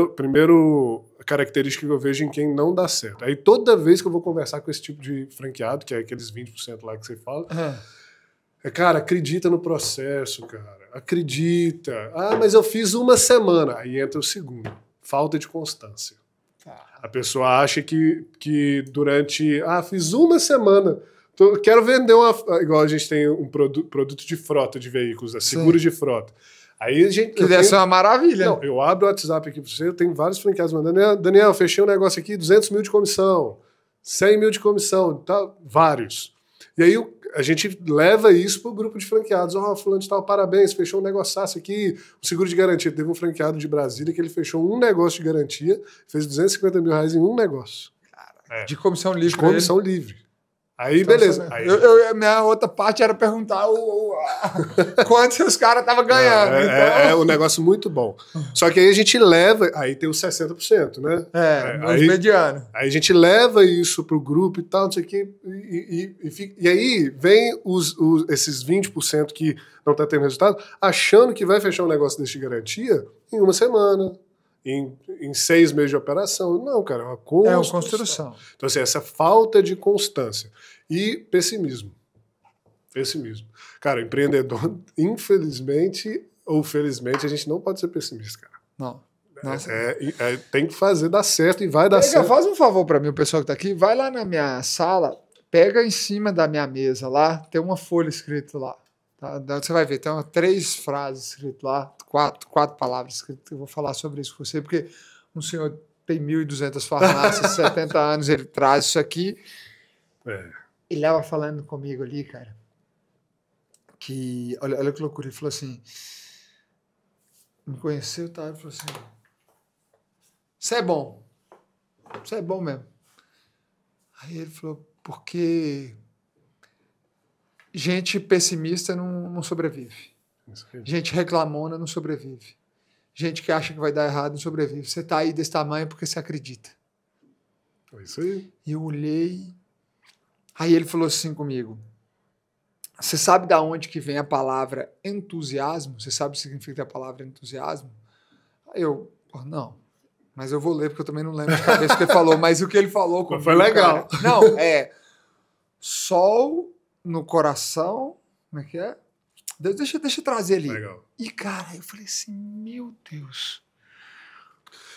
característica que eu vejo em quem não dá certo. Aí toda vez que eu vou conversar com esse tipo de franqueado, que é aqueles 20% lá que você fala, cara, acredita no processo, cara. Acredita. Mas eu fiz uma semana. Aí entra o segundo. Falta de constância. A pessoa acha que durante... fiz uma semana. Quero vender igual a gente tem um produto de frota de veículos, seguro de frota. Aí a gente, que deve ser uma maravilha. Não, eu abro o WhatsApp aqui para você, eu tenho vários franqueados mandando, Daniel, fechei um negócio aqui, 200 mil de comissão, 100 mil de comissão, tá, vários. E aí a gente leva isso para o grupo de franqueados. Fulano de tal, parabéns, fechou um negóciaço aqui, um seguro de garantia. Teve um franqueado de Brasília que ele fechou um negócio de garantia, fez 250 mil reais em um negócio. De comissão livre. De comissão livre. Aí, então, beleza. Aí, minha outra parte era perguntar quantos os caras estavam ganhando. É um negócio muito bom. Só que aí a gente leva... Aí tem os 60%, né? Os medianos. Aí a gente leva isso pro grupo e tal, não sei o quê. E aí vem esses 20% que não tá tendo resultado, achando que vai fechar um negócio desse de garantia em uma semana, em 6 meses de operação. Não, cara, é uma construção. É uma construção. Então, assim, essa falta de constância. E pessimismo. Cara, empreendedor, infelizmente ou felizmente, a gente não pode ser pessimista, cara. Não. Tem que fazer dar certo e vai dar certo. Faz um favor para mim, o pessoal que tá aqui, vai lá na minha sala, pega em cima da minha mesa lá, tem uma folha escrita lá. Tá? Você vai ver, tem 3 frases escritas lá, 4 palavras escritas. Eu vou falar sobre isso com você, porque um senhor tem 1.200 farmácias, 70 anos, ele traz isso aqui. Ele estava falando comigo ali, cara, que, olha que loucura, ele falou assim, me conheceu, tá? Ele falou assim, você é bom mesmo. Aí ele falou, porque gente pessimista não sobrevive. Gente reclamona não sobrevive. Gente que acha que vai dar errado não sobrevive. Você tá aí desse tamanho porque você acredita. É isso aí. E eu olhei. Aí ele falou assim comigo, você sabe de onde que vem a palavra entusiasmo? Você sabe o que significa a palavra entusiasmo? Aí eu, não. Mas eu vou ler, porque eu também não lembro de cabeça o que ele falou. Mas o que ele falou comigo, foi legal. Cara, não, sol no coração. Como é que é? Deixa eu trazer ali. Legal. E, cara, eu falei assim, meu Deus.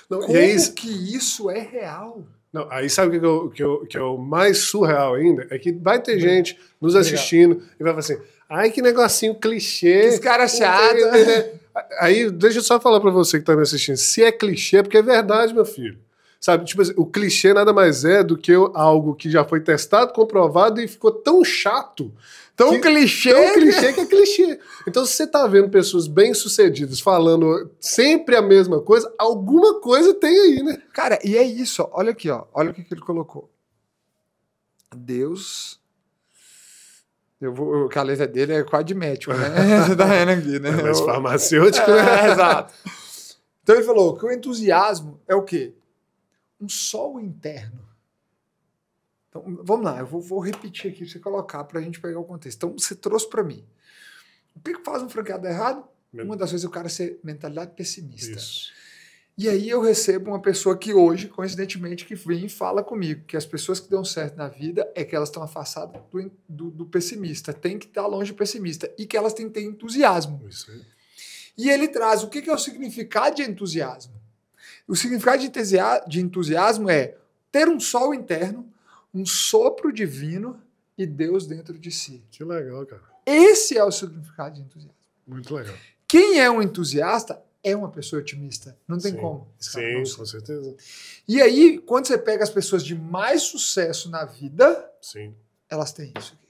Não, como que isso é real? Não, aí sabe o que é o mais surreal ainda? É que vai ter gente nos assistindo e vai falar assim, ai, que negocinho clichê. Esse cara chato. Aí, deixa eu só falar pra você que tá me assistindo, se é clichê, é porque é verdade, meu filho. Sabe, tipo assim, o clichê nada mais é do que algo que já foi testado, comprovado e ficou tão chato. Tão clichê que é clichê. Então, se você tá vendo pessoas bem-sucedidas falando sempre a mesma coisa, alguma coisa tem aí, né? Cara, e é isso, ó. Olha aqui, ó. Olha o que ele colocou. Deus... que a letra dele é quase de médico, né? Você tá vendo aqui, né? É mais farmacêutico, né? Exato. Então ele falou que o entusiasmo é o quê? Um sol interno. Então, vamos lá, eu vou repetir aqui para você colocar para a gente pegar o contexto. Então, você trouxe para mim. O que faz um franqueado errado? Uma das coisas é o cara ser mentalidade pessimista. Isso. E aí eu recebo uma pessoa que hoje, coincidentemente, que vem e fala comigo que as pessoas que dão certo na vida é que elas estão afastadas do pessimista, tem que estar longe do pessimista e que elas têm que ter entusiasmo. Isso aí. E ele traz o que é o significado de entusiasmo. O significado de entusiasmo é ter um sol interno, um sopro divino e Deus dentro de si. Que legal, cara. Esse é o significado de entusiasmo. Muito legal. Quem é um entusiasta é uma pessoa otimista. Não tem como. Sim, com certeza. E aí, quando você pega as pessoas de mais sucesso na vida, elas têm isso aqui.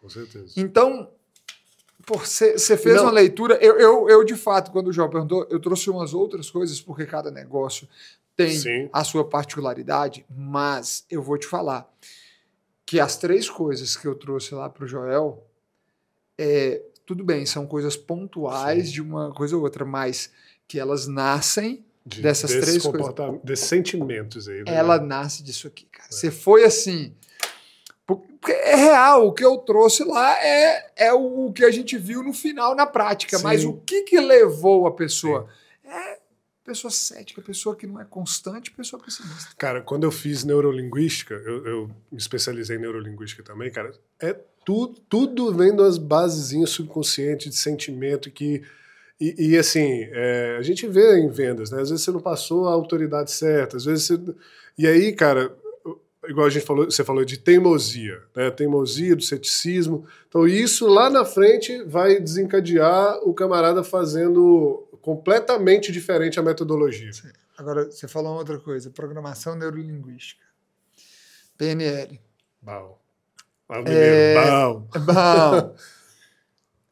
Com certeza. Então, você fez uma leitura. Eu, de fato, quando o João perguntou, eu trouxe umas outras coisas, porque cada negócio tem a sua particularidade, mas eu vou te falar que as 3 coisas que eu trouxe lá para o Joel, tudo bem, são coisas pontuais de uma coisa ou outra, mas que elas nascem dessas 3 coisas. Desses sentimentos aí. Né? Ela nasce disso aqui, cara. Você foi assim... Porque é real, o que eu trouxe lá é o que a gente viu no final, na prática. Mas o que levou a pessoa? Pessoa cética, pessoa que não é constante, pessoa pessimista. Cara, quando eu fiz neurolinguística, eu me especializei em neurolinguística também, cara, tudo vem das basezinhas subconscientes de sentimento que... E assim, a gente vê em vendas, né? Às vezes você não passou a autoridade certa, às vezes você... E aí, cara, igual você falou de teimosia, né? Teimosia, do ceticismo. Então isso lá na frente vai desencadear o camarada fazendo completamente diferente a metodologia. Sim. Agora, você falou uma outra coisa, programação neurolinguística. PNL. Bom. Bom.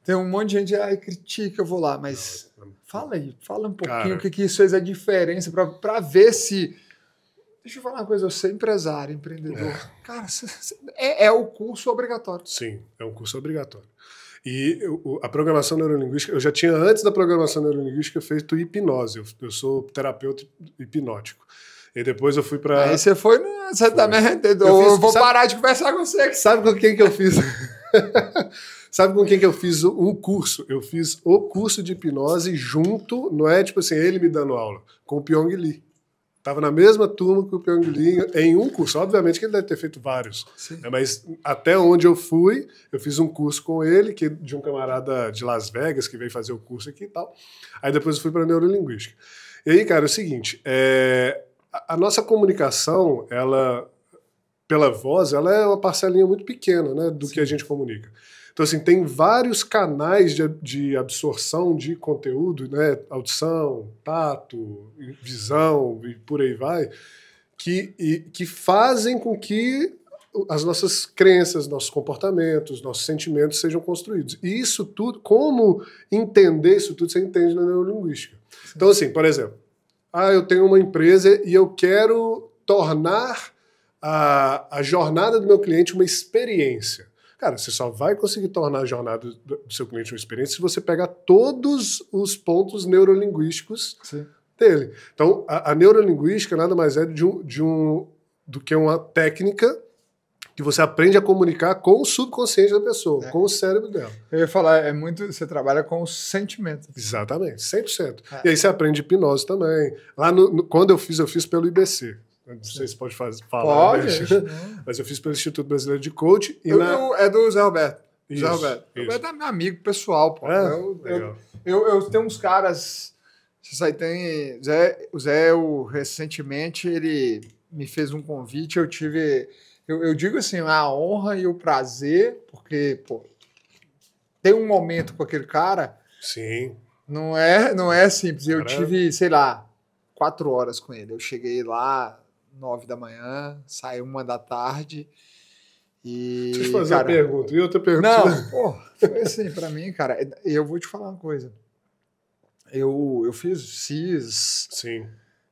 Tem um monte de gente que critica, eu vou lá, mas fala aí, fala um pouquinho o que isso faz a diferença para ver se... Deixa eu falar uma coisa, eu sou empresário, empreendedor. Cara, é o curso obrigatório. Sim, é um curso obrigatório. E a programação neurolinguística, eu já tinha, antes da programação neurolinguística, feito hipnose. Eu sou terapeuta hipnótico. E depois eu fui para... Aí você foi... Você também... Eu vou parar de conversar com você. Sabe com quem que eu fiz? Sabe com quem que eu fiz um curso? Eu fiz o curso de hipnose junto, não é tipo assim, ele me dando aula, com o Pyong Lee. Estava na mesma turma que o Pyong Lee em um curso. Obviamente que ele deve ter feito vários. Né? Mas até onde eu fui, eu fiz um curso com ele, que de um camarada de Las Vegas, que veio fazer o curso aqui e tal. Aí depois eu fui para neurolinguística. E aí, cara, é o seguinte, a nossa comunicação, ela, pela voz, ela é uma parcelinha muito pequena, né, do que a gente comunica. Então, assim, tem vários canais de absorção de conteúdo, né? Audição, tato, visão e por aí vai, que fazem com que as nossas crenças, nossos comportamentos, nossos sentimentos sejam construídos. E isso tudo, como entender isso tudo, você entende na neurolinguística. Então, assim, por exemplo, eu tenho uma empresa e eu quero tornar a jornada do meu cliente uma experiência. Cara, você só vai conseguir tornar a jornada do seu cliente uma experiência se você pegar todos os pontos neurolinguísticos dele. Então, a neurolinguística nada mais é do que uma técnica que você aprende a comunicar com o subconsciente da pessoa, com o cérebro dela. Eu ia falar, você trabalha com os sentimentos. Exatamente, 100%. E aí você aprende hipnose também. Lá quando eu fiz pelo IBC. Não sei se pode falar. Pode, mas eu fiz pelo Instituto Brasileiro de Coach. É do Zé Roberto. Isso, Zé Roberto. O Roberto é meu amigo pessoal, pô. Eu tenho uns caras. O Zé, recentemente, ele me fez um convite. Eu tive. Eu digo assim, a honra e o prazer, porque, pô, ter um momento com aquele cara. Sim. Não é simples. Eu tive, sei lá, 4 horas com ele. Eu cheguei lá 9 da manhã, saí 1 da tarde e... Deixa eu te fazer uma pergunta. E outra pergunta? Não, pô, foi assim, pra mim, cara, eu vou te falar uma coisa. Eu fiz CIS, sim,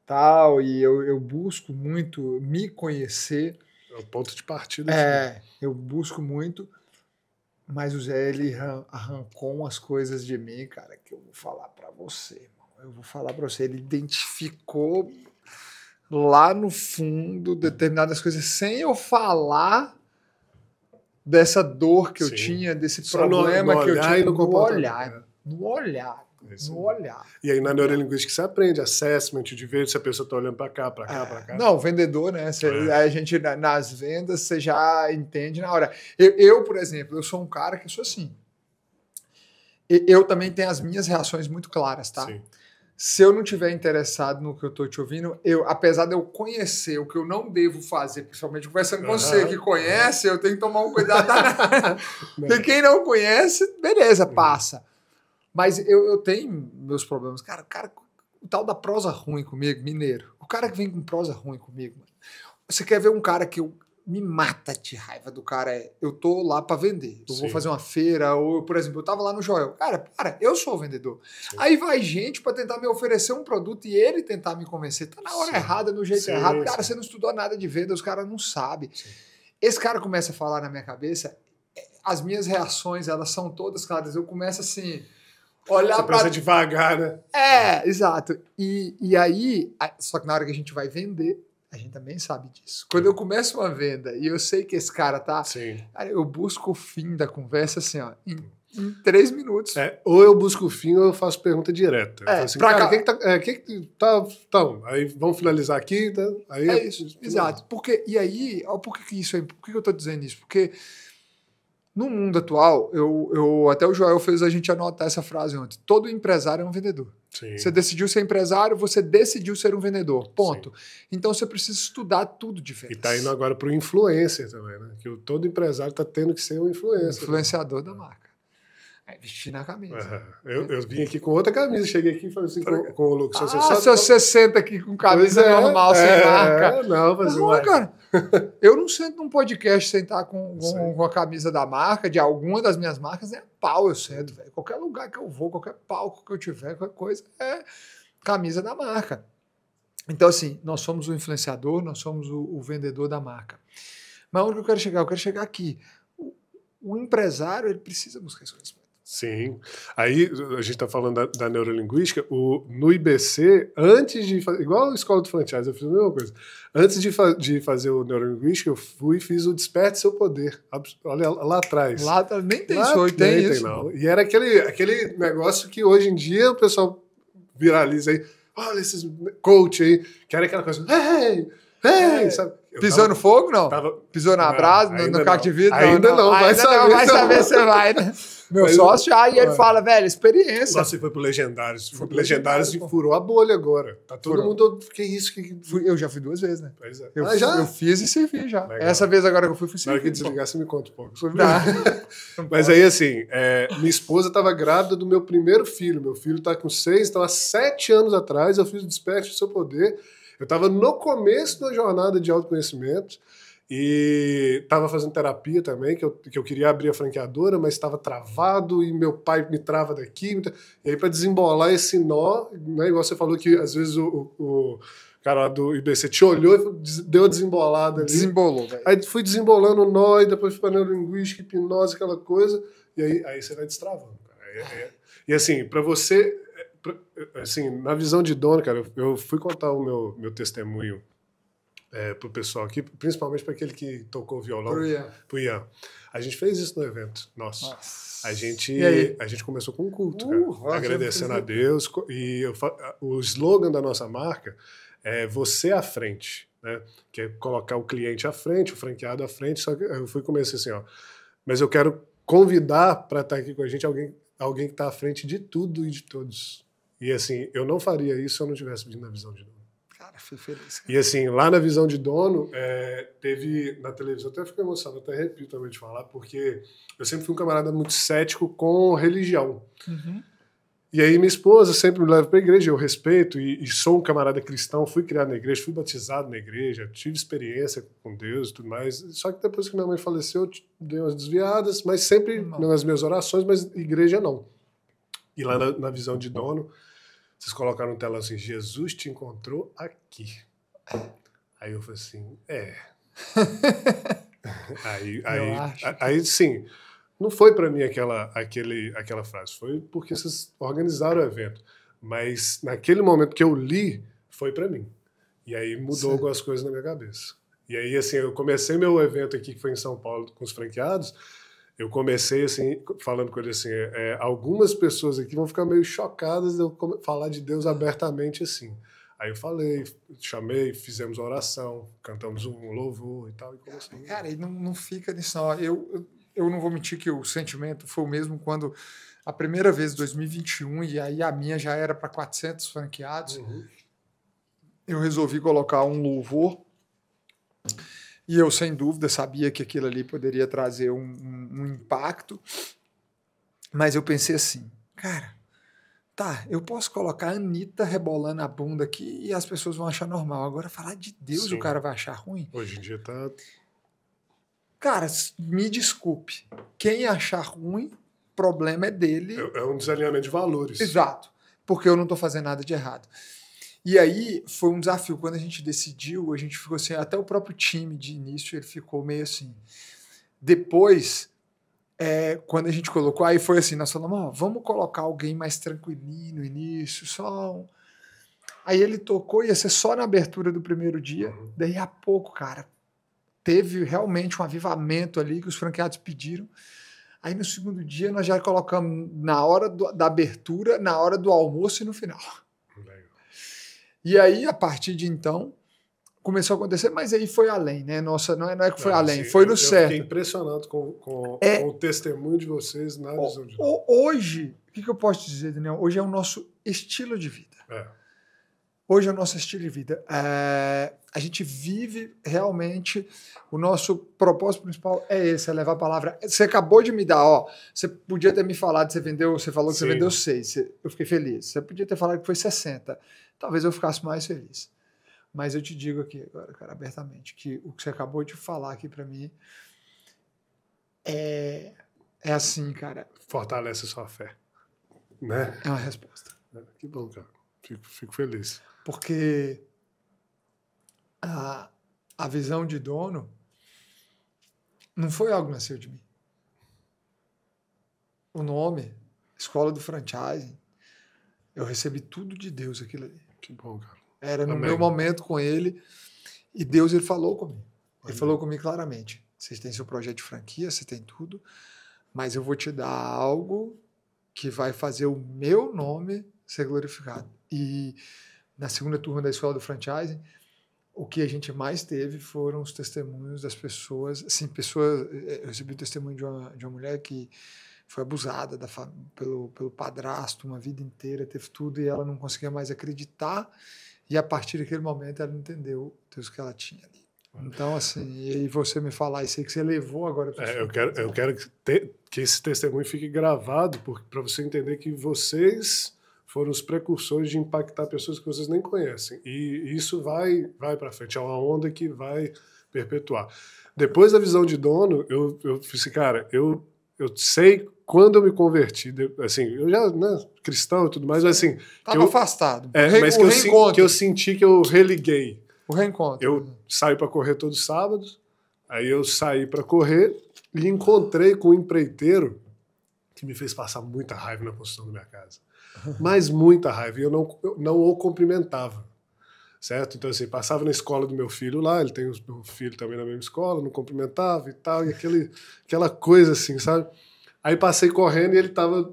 tal, e eu busco muito me conhecer. É o ponto de partida. Eu busco muito, mas o Zé, ele arrancou umas coisas de mim, cara, que eu vou falar pra você, irmão. Eu vou falar pra você, ele identificou lá no fundo determinadas coisas sem eu falar dessa dor que eu tinha, desse problema que eu tinha no olhar. E aí na neurolinguística você aprende assessment, de ver se a pessoa está olhando para cá, para cá, para cá. Não, vendedor, né? A gente, nas vendas, você já entende na hora. Eu, por exemplo, eu sou um cara que sou assim. Eu também tenho as minhas reações muito claras, tá? Sim. Se eu não tiver interessado no que eu estou te ouvindo, apesar de eu conhecer o que eu não devo fazer, principalmente conversando com você que conhece, eu tenho que tomar um cuidado. Porque quem não conhece, beleza, passa. Mas eu tenho meus problemas. Cara, o tal da prosa ruim comigo, mineiro. O cara que vem com prosa ruim comigo, mano. Você quer ver um cara que me mata de raiva do cara? Eu tô lá para vender. Eu vou fazer uma feira, ou, por exemplo, eu tava lá no Joel. Cara, eu sou o vendedor. Sim. Aí vai gente para tentar me oferecer um produto e ele tentar me convencer. Tá na hora errada, no jeito errado. Cara, você não estudou nada de venda, os caras não sabem. Esse cara começa a falar na minha cabeça, as minhas reações, elas são todas claras. Eu começo assim... olhar para devagar, né? Exato. E aí, só que na hora que a gente vai vender, a gente também sabe disso. Quando eu começo uma venda e eu sei que esse cara tá... Cara, eu busco o fim da conversa assim, ó, em 3 minutos. Ou eu busco o fim ou eu faço pergunta direta. Assim, cara, aí vamos finalizar aqui, tá? Aí isso, exato. Porque, e aí, ó, por que isso aí? Por que eu tô dizendo isso? Porque no mundo atual, até o Joel fez a gente anotar essa frase ontem. Todo empresário é um vendedor. Sim. Você decidiu ser empresário, você decidiu ser um vendedor. Ponto. Sim. Então você precisa estudar tudo de vendas. E tá indo agora para o influencer também, né? Que todo empresário tá tendo que ser um influencer. Influenciador da marca. Vestir na camisa. Eu vim aqui com outra camisa, cheguei aqui e falei assim com o Lucas. Se você senta aqui com camisa normal, sem marca. Cara. Eu não sento num podcast sentar com a camisa da marca, de alguma das minhas marcas, nem a pau eu sento, velho. Qualquer lugar que eu vou, qualquer palco que eu tiver, qualquer coisa, é camisa da marca. Então, assim, nós somos o influenciador, nós somos o vendedor da marca. Mas onde eu quero chegar? Eu quero chegar aqui. O empresário, ele precisa buscar esse conhecimento. Sim. Aí, a gente está falando da neurolinguística, no IBC, antes de fazer, igual a escola do franchise, eu fiz a mesma coisa. Antes de fazer o neurolinguística, eu fui e fiz o Desperte Seu Poder. Olha lá atrás. Lá nem tem Lá, isso, hoje tem isso. Tem, não. E era aquele negócio que hoje em dia o pessoal viraliza aí. Olha esses coach aí, que era aquela coisa, hey, sabe? Pisou no fogo, não? Pisou na brasa, no carro de vidro? Ainda não, vai saber. Vai saber se vai, né? Meu sócio já, e ele fala, velho, experiência. Nossa, você foi pro Legendários. Foi pro Legendários e furou a bolha agora. Tá todo mundo, que isso? Eu já fui 2 vezes, né? Pois é. Eu fiz e servi já. Legal. Essa vez agora que eu fui servir. Na hora que desligar, você me conta um pouco sobre isso. Mas aí, assim, minha esposa estava grávida do meu primeiro filho. Meu filho tá com 6, então há 7 anos atrás eu fiz o Desperte do Seu Poder. Eu estava no começo da jornada de autoconhecimento e estava fazendo terapia também, que eu queria abrir a franqueadora, mas estava travado e meu pai me trava daqui. E aí, para desembolar esse nó, né, igual você falou que às vezes o cara lá do IBC te olhou e deu a desembolada ali. Desembolou, velho. Aí fui desembolando o nó e depois fui para neurolinguística, hipnose, aquela coisa, e aí você vai destravando. E assim, para você... Assim, na visão de dono, cara, eu fui contar o meu testemunho pro pessoal aqui, principalmente para aquele que tocou o violão, pro Ian. A gente fez isso no evento nosso. A gente começou com um culto, cara, agradecendo a Deus. E o slogan da nossa marca é você à frente, né? Que é colocar o cliente à frente, o franqueado à frente. Só que eu comecei assim, ó. Mas eu quero convidar para estar aqui com a gente alguém que está à frente de tudo e de todos. E assim, eu não faria isso se eu não tivesse vindo na visão de dono. Cara, fui feliz. Cara. E assim, lá na visão de dono, teve na televisão, até fico emocionado, até arrepio também de falar, porque eu sempre fui um camarada muito cético com religião. Uhum. E aí minha esposa sempre me leva para a igreja, eu respeito e sou um camarada cristão, fui criado na igreja, fui batizado na igreja, tive experiência com Deus e tudo mais. Só que depois que minha mãe faleceu, eu dei umas desviadas, mas sempre nas minhas orações, mas igreja não. E lá na visão de dono, vocês colocaram no telão assim, Jesus te encontrou aqui. Aí eu falei assim, aí sim, não foi para mim aquela frase, foi porque vocês organizaram o evento. Mas naquele momento que eu li, foi para mim. E aí mudou algumas coisas na minha cabeça. E aí, assim, eu comecei meu evento aqui, que foi em São Paulo, com os franqueados. Eu comecei, assim, falando com ele assim, algumas pessoas aqui vão ficar meio chocadas de eu falar de Deus abertamente assim. Aí eu falei, chamei, fizemos uma oração, cantamos um louvor e tal. E comecei. Cara, e não fica nisso não. Eu não vou mentir que o sentimento foi o mesmo quando a primeira vez, 2021, e aí a minha já era para 400 franqueados. Uhum. Eu resolvi colocar um louvor. E eu, sem dúvida, sabia que aquilo ali poderia trazer um impacto. Mas eu pensei assim, cara, tá, eu posso colocar a Anitta rebolando a bunda aqui e as pessoas vão achar normal. Agora, falar de Deus, o cara vai achar ruim? Hoje em dia tá... Cara, me desculpe. Quem achar ruim, problema é dele. É um desalinhamento de valores. Exato. Porque eu não tô fazendo nada de errado. E aí foi um desafio. Quando a gente decidiu, a gente ficou assim, até o próprio time de início, ele ficou meio assim. Depois, quando a gente colocou, aí foi assim, nós falamos, vamos colocar alguém mais tranquilinho no início, só... Aí ele tocou, ia ser só na abertura do primeiro dia, daí a pouco, cara, teve realmente um avivamento ali que os franqueados pediram. Aí no segundo dia nós já colocamos na hora da abertura, na hora do almoço e no final. E aí, a partir de então, começou a acontecer, mas aí foi além, né? Nossa, não é que foi além, assim, foi no certo. Eu fiquei impressionado com o testemunho de vocês na visão de Deus. Hoje, o que eu posso dizer, Daniel? Hoje é o nosso estilo de vida. Hoje é o nosso estilo de vida. A gente vive realmente, o nosso propósito principal é esse, é levar a palavra. Você acabou de me dar, você podia ter me falado, você falou que você vendeu 6, eu fiquei feliz. Você podia ter falado que foi 60. Talvez eu ficasse mais feliz. Mas eu te digo aqui agora, cara, abertamente, que o que você acabou de falar aqui para mim é assim, cara. Fortalece a sua fé. Né? É uma resposta. Que bom, cara. Fico feliz. Porque a visão de dono não foi algo que nasceu de mim. o nome, Escola do Franchising, eu recebi tudo de Deus aquilo ali. Que bom, cara. Era no Amém. meu momento com ele, e Deus ele falou comigo. Ele Amém. falou comigo claramente. Vocês têm seu projeto de franquia, você tem tudo, mas eu vou te dar algo que vai fazer o meu nome ser glorificado. E na segunda turma da Escola do Franchising, o que a gente mais teve foram os testemunhos das pessoas. Assim, eu recebi o testemunho de uma mulher que foi abusada pelo padrasto uma vida inteira, teve tudo e ela não conseguia mais acreditar. E a partir daquele momento ela entendeu o Deus que ela tinha ali. Então, assim, e aí você me falar isso aí que você levou agora para eu quero que esse testemunho fique gravado para você entender que vocês foram os precursores de impactar pessoas que vocês nem conhecem. E isso vai para frente, é uma onda que vai perpetuar. Depois da visão de dono, eu disse, cara, eu sei quando eu me converti, assim, eu já, né, cristão e tudo mais, mas assim... Estava afastado. Mas que eu senti que eu religuei. O reencontro. Eu saio para correr todos os sábados, aí eu saí para correr e encontrei com um empreiteiro que me fez passar muita raiva na construção da minha casa. Mas muita raiva, e eu não o cumprimentava, certo? Então, assim, passava na escola do meu filho lá, ele tem um filho também na mesma escola, não cumprimentava e tal, e aquela coisa assim, sabe? Aí passei correndo e ele tava...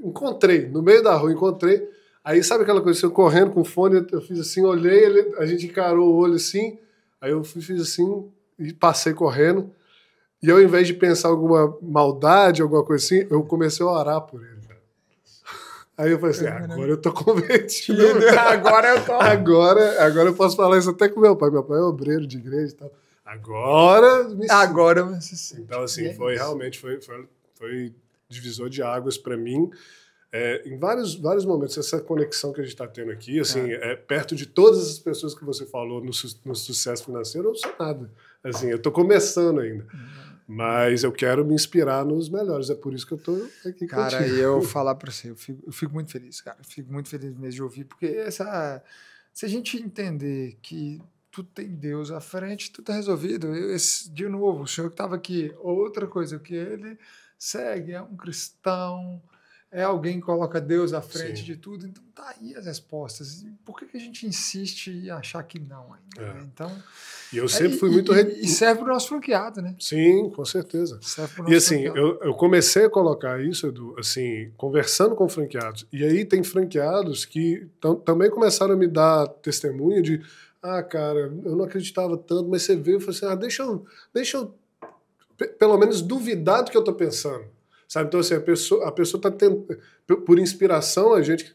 Encontrei, no meio da rua, encontrei. Aí, sabe aquela coisa, assim, eu correndo com fone, eu fiz assim, olhei, a gente encarou o olho assim, aí eu fiz assim e passei correndo. E ao invés de pensar alguma maldade, alguma coisa assim, eu comecei a orar por ele. Aí eu falei assim, agora eu tô convertido. Agora eu tô... Agora eu posso falar isso até com meu pai. Meu pai é obreiro de igreja e tal. Agora Então, assim, realmente foi divisor de águas para mim. Em vários momentos, essa conexão que a gente está tendo aqui, assim, perto de todas as pessoas que você falou no sucesso financeiro, eu não sou nada. Assim, eu estou começando ainda. Mas eu quero me inspirar nos melhores. É por isso que eu estou aqui contigo. Cara, e eu falar para você, eu fico muito feliz, cara. Eu fico muito feliz mesmo de ouvir, porque se a gente entender que tudo tem Deus à frente, tudo está resolvido. De novo, o senhor que estava aqui, outra coisa que ele segue, é um cristão, é alguém que coloca Deus à frente de tudo. Então tá aí as respostas. E por que a gente insiste em achar que não ainda? Né? Então, e eu sempre fui muito... E serve para o nosso franqueado, né? Sim, com certeza. E assim, eu comecei a colocar isso, Edu, assim, conversando com franqueados. E aí tem franqueados que também começaram a me dar testemunho de cara, eu não acreditava tanto, mas você veio e falou assim, deixa eu pelo menos duvidar do que eu tô pensando. Sabe? Então, assim, a pessoa está tendo, por inspiração, a gente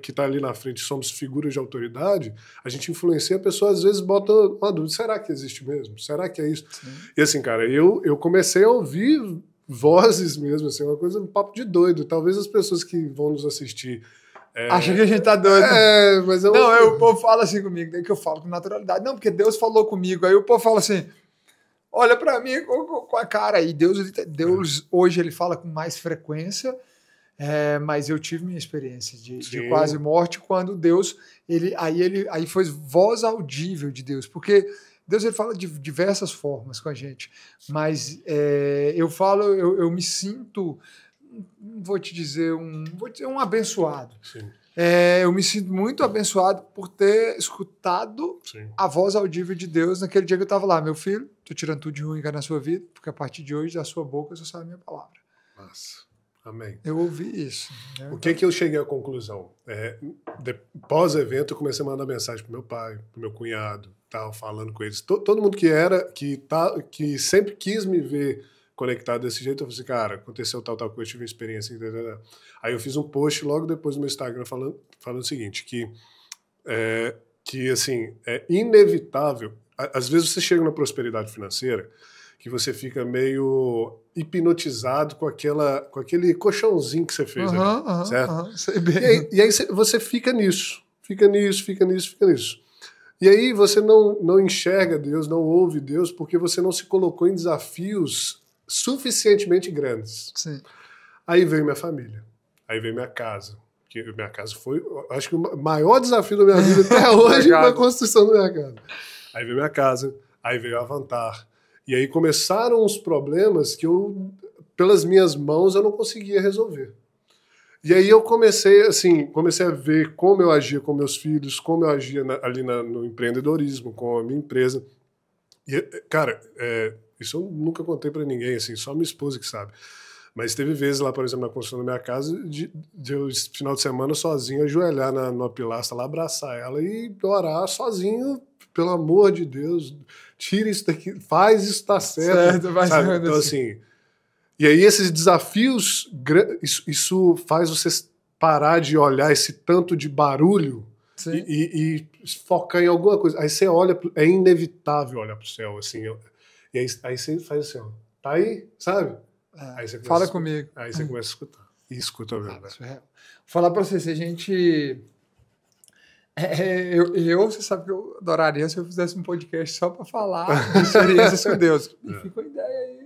que está ali na frente, somos figuras de autoridade, a gente influencia, a pessoa às vezes bota uma dúvida, será que existe mesmo? Será que é isso? Sim. E assim, cara, eu comecei a ouvir vozes mesmo, assim, uma coisa, um papo de doido. Talvez as pessoas que vão nos assistir... Acha que a gente tá doido. Mas o povo fala assim comigo, daí que eu falo com naturalidade. Não, porque Deus falou comigo. Aí o povo fala assim... Olha para mim com a cara. E Deus hoje ele fala com mais frequência, mas eu tive minha experiência de quase morte quando Deus, aí foi voz audível de Deus, porque Deus ele fala de diversas formas com a gente, mas eu me sinto, vou dizer um abençoado. Sim. Eu me sinto muito abençoado por ter escutado a voz audível de Deus naquele dia que eu estava lá. Meu filho, estou tirando tudo de ruim na sua vida, porque a partir de hoje, da sua boca, só sai a minha palavra. Nossa, amém. Eu ouvi isso. Né? O que eu cheguei à conclusão? Pós-evento, eu comecei a mandar mensagem para meu pai, para meu cunhado, tal, falando com eles. Todo mundo que sempre quis me ver conectado desse jeito, eu falei assim, cara, aconteceu tal coisa, tive uma experiência. Aí eu fiz um post logo depois no meu Instagram falando o seguinte, que assim, é inevitável, às vezes você chega na prosperidade financeira, que você fica meio hipnotizado com aquele colchãozinho que você fez ali, certo? Sei bem. E aí você fica nisso. E aí você não enxerga Deus, não ouve Deus, porque você não se colocou em desafios suficientemente grandes. Sim. Aí veio minha família, aí veio minha casa. Que minha casa foi, acho que o maior desafio da minha vida até hoje foi a construção da minha casa. Aí veio minha casa, aí veio a Avantar. E aí começaram os problemas que eu pelas minhas mãos eu não conseguia resolver. E aí eu comecei a ver como eu agia com meus filhos, como eu agia ali no empreendedorismo, com a minha empresa. E, cara, isso eu nunca contei para ninguém, assim, só minha esposa que sabe. Mas teve vezes lá, por exemplo, na construção da minha casa, de eu, final de semana, sozinho, ajoelhar numa pilastra lá, abraçar ela e orar sozinho, pelo amor de Deus, tira isso daqui, faz isso tá certo. Sabe? Então, assim, e aí esses desafios, isso faz você parar de olhar esse tanto de barulho e focar em alguma coisa. Aí você olha, é inevitável olhar pro céu, assim, e aí você faz assim, ó, tá aí, sabe? Aí você fala comigo. Aí você começa a escutar. E escuta mesmo. Vou falar pra você, se a gente... você sabe que eu adoraria se eu fizesse um podcast só pra falar de experiências com Deus. E fica a ideia aí.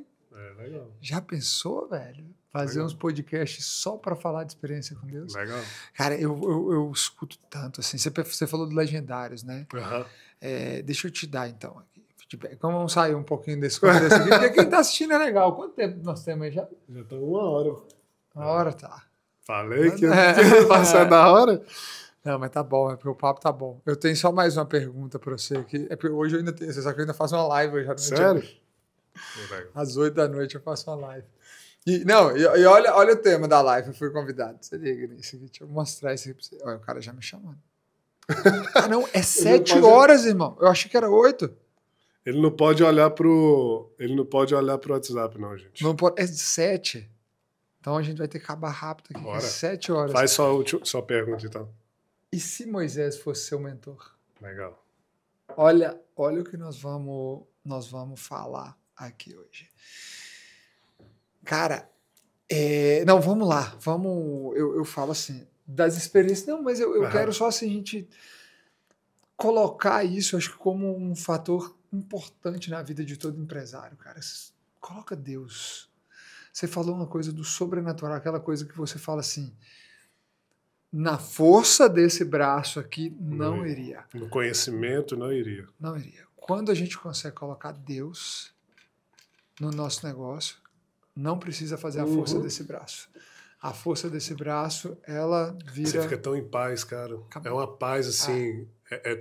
Legal. Já pensou, velho? Fazer uns podcasts só pra falar de experiência com Deus? Legal. Cara, eu escuto tanto, assim. Você falou do Legendários, né? Uhum. Deixa eu te dar, então, aqui. Vamos sair um pouquinho desse contexto aqui, porque quem tá assistindo é legal. Quanto tempo nós temos aí já? Já estamos 1 hora. 1 hora, tá. Falei que ia passar da hora. Não, mas tá bom, porque o papo tá bom. Eu tenho só mais uma pergunta pra você aqui. É porque hoje eu ainda tenho, você sabe que eu ainda faço uma live hoje à noite. Sério? Às 8 da noite eu faço uma live. E olha o tema da live, eu fui convidado. Você liga nisso aqui, deixa eu mostrar isso aqui pra você. Olha, o cara já me chamando. Ah, não, é 7 horas, irmão. Eu achei que era 8. Ele não pode olhar pro WhatsApp, não, gente. Não pode, é 7. Então a gente vai ter que acabar rápido aqui. É 7 horas. Faz só pergunta, então. E se Moisés fosse seu mentor? Legal. Olha o que nós vamos falar aqui hoje. Cara, não, vamos lá. Eu falo assim, das experiências. Não, mas eu quero só assim, a gente colocar isso, acho que como um fator importante na vida de todo empresário, cara. Coloca Deus. Você falou uma coisa do sobrenatural, aquela coisa que você fala assim, na força desse braço aqui, não iria. No conhecimento, não iria. Não iria. Quando a gente consegue colocar Deus no nosso negócio, não precisa fazer a força desse braço. A força desse braço, ela vira... Você fica tão em paz, cara. É uma paz, assim, é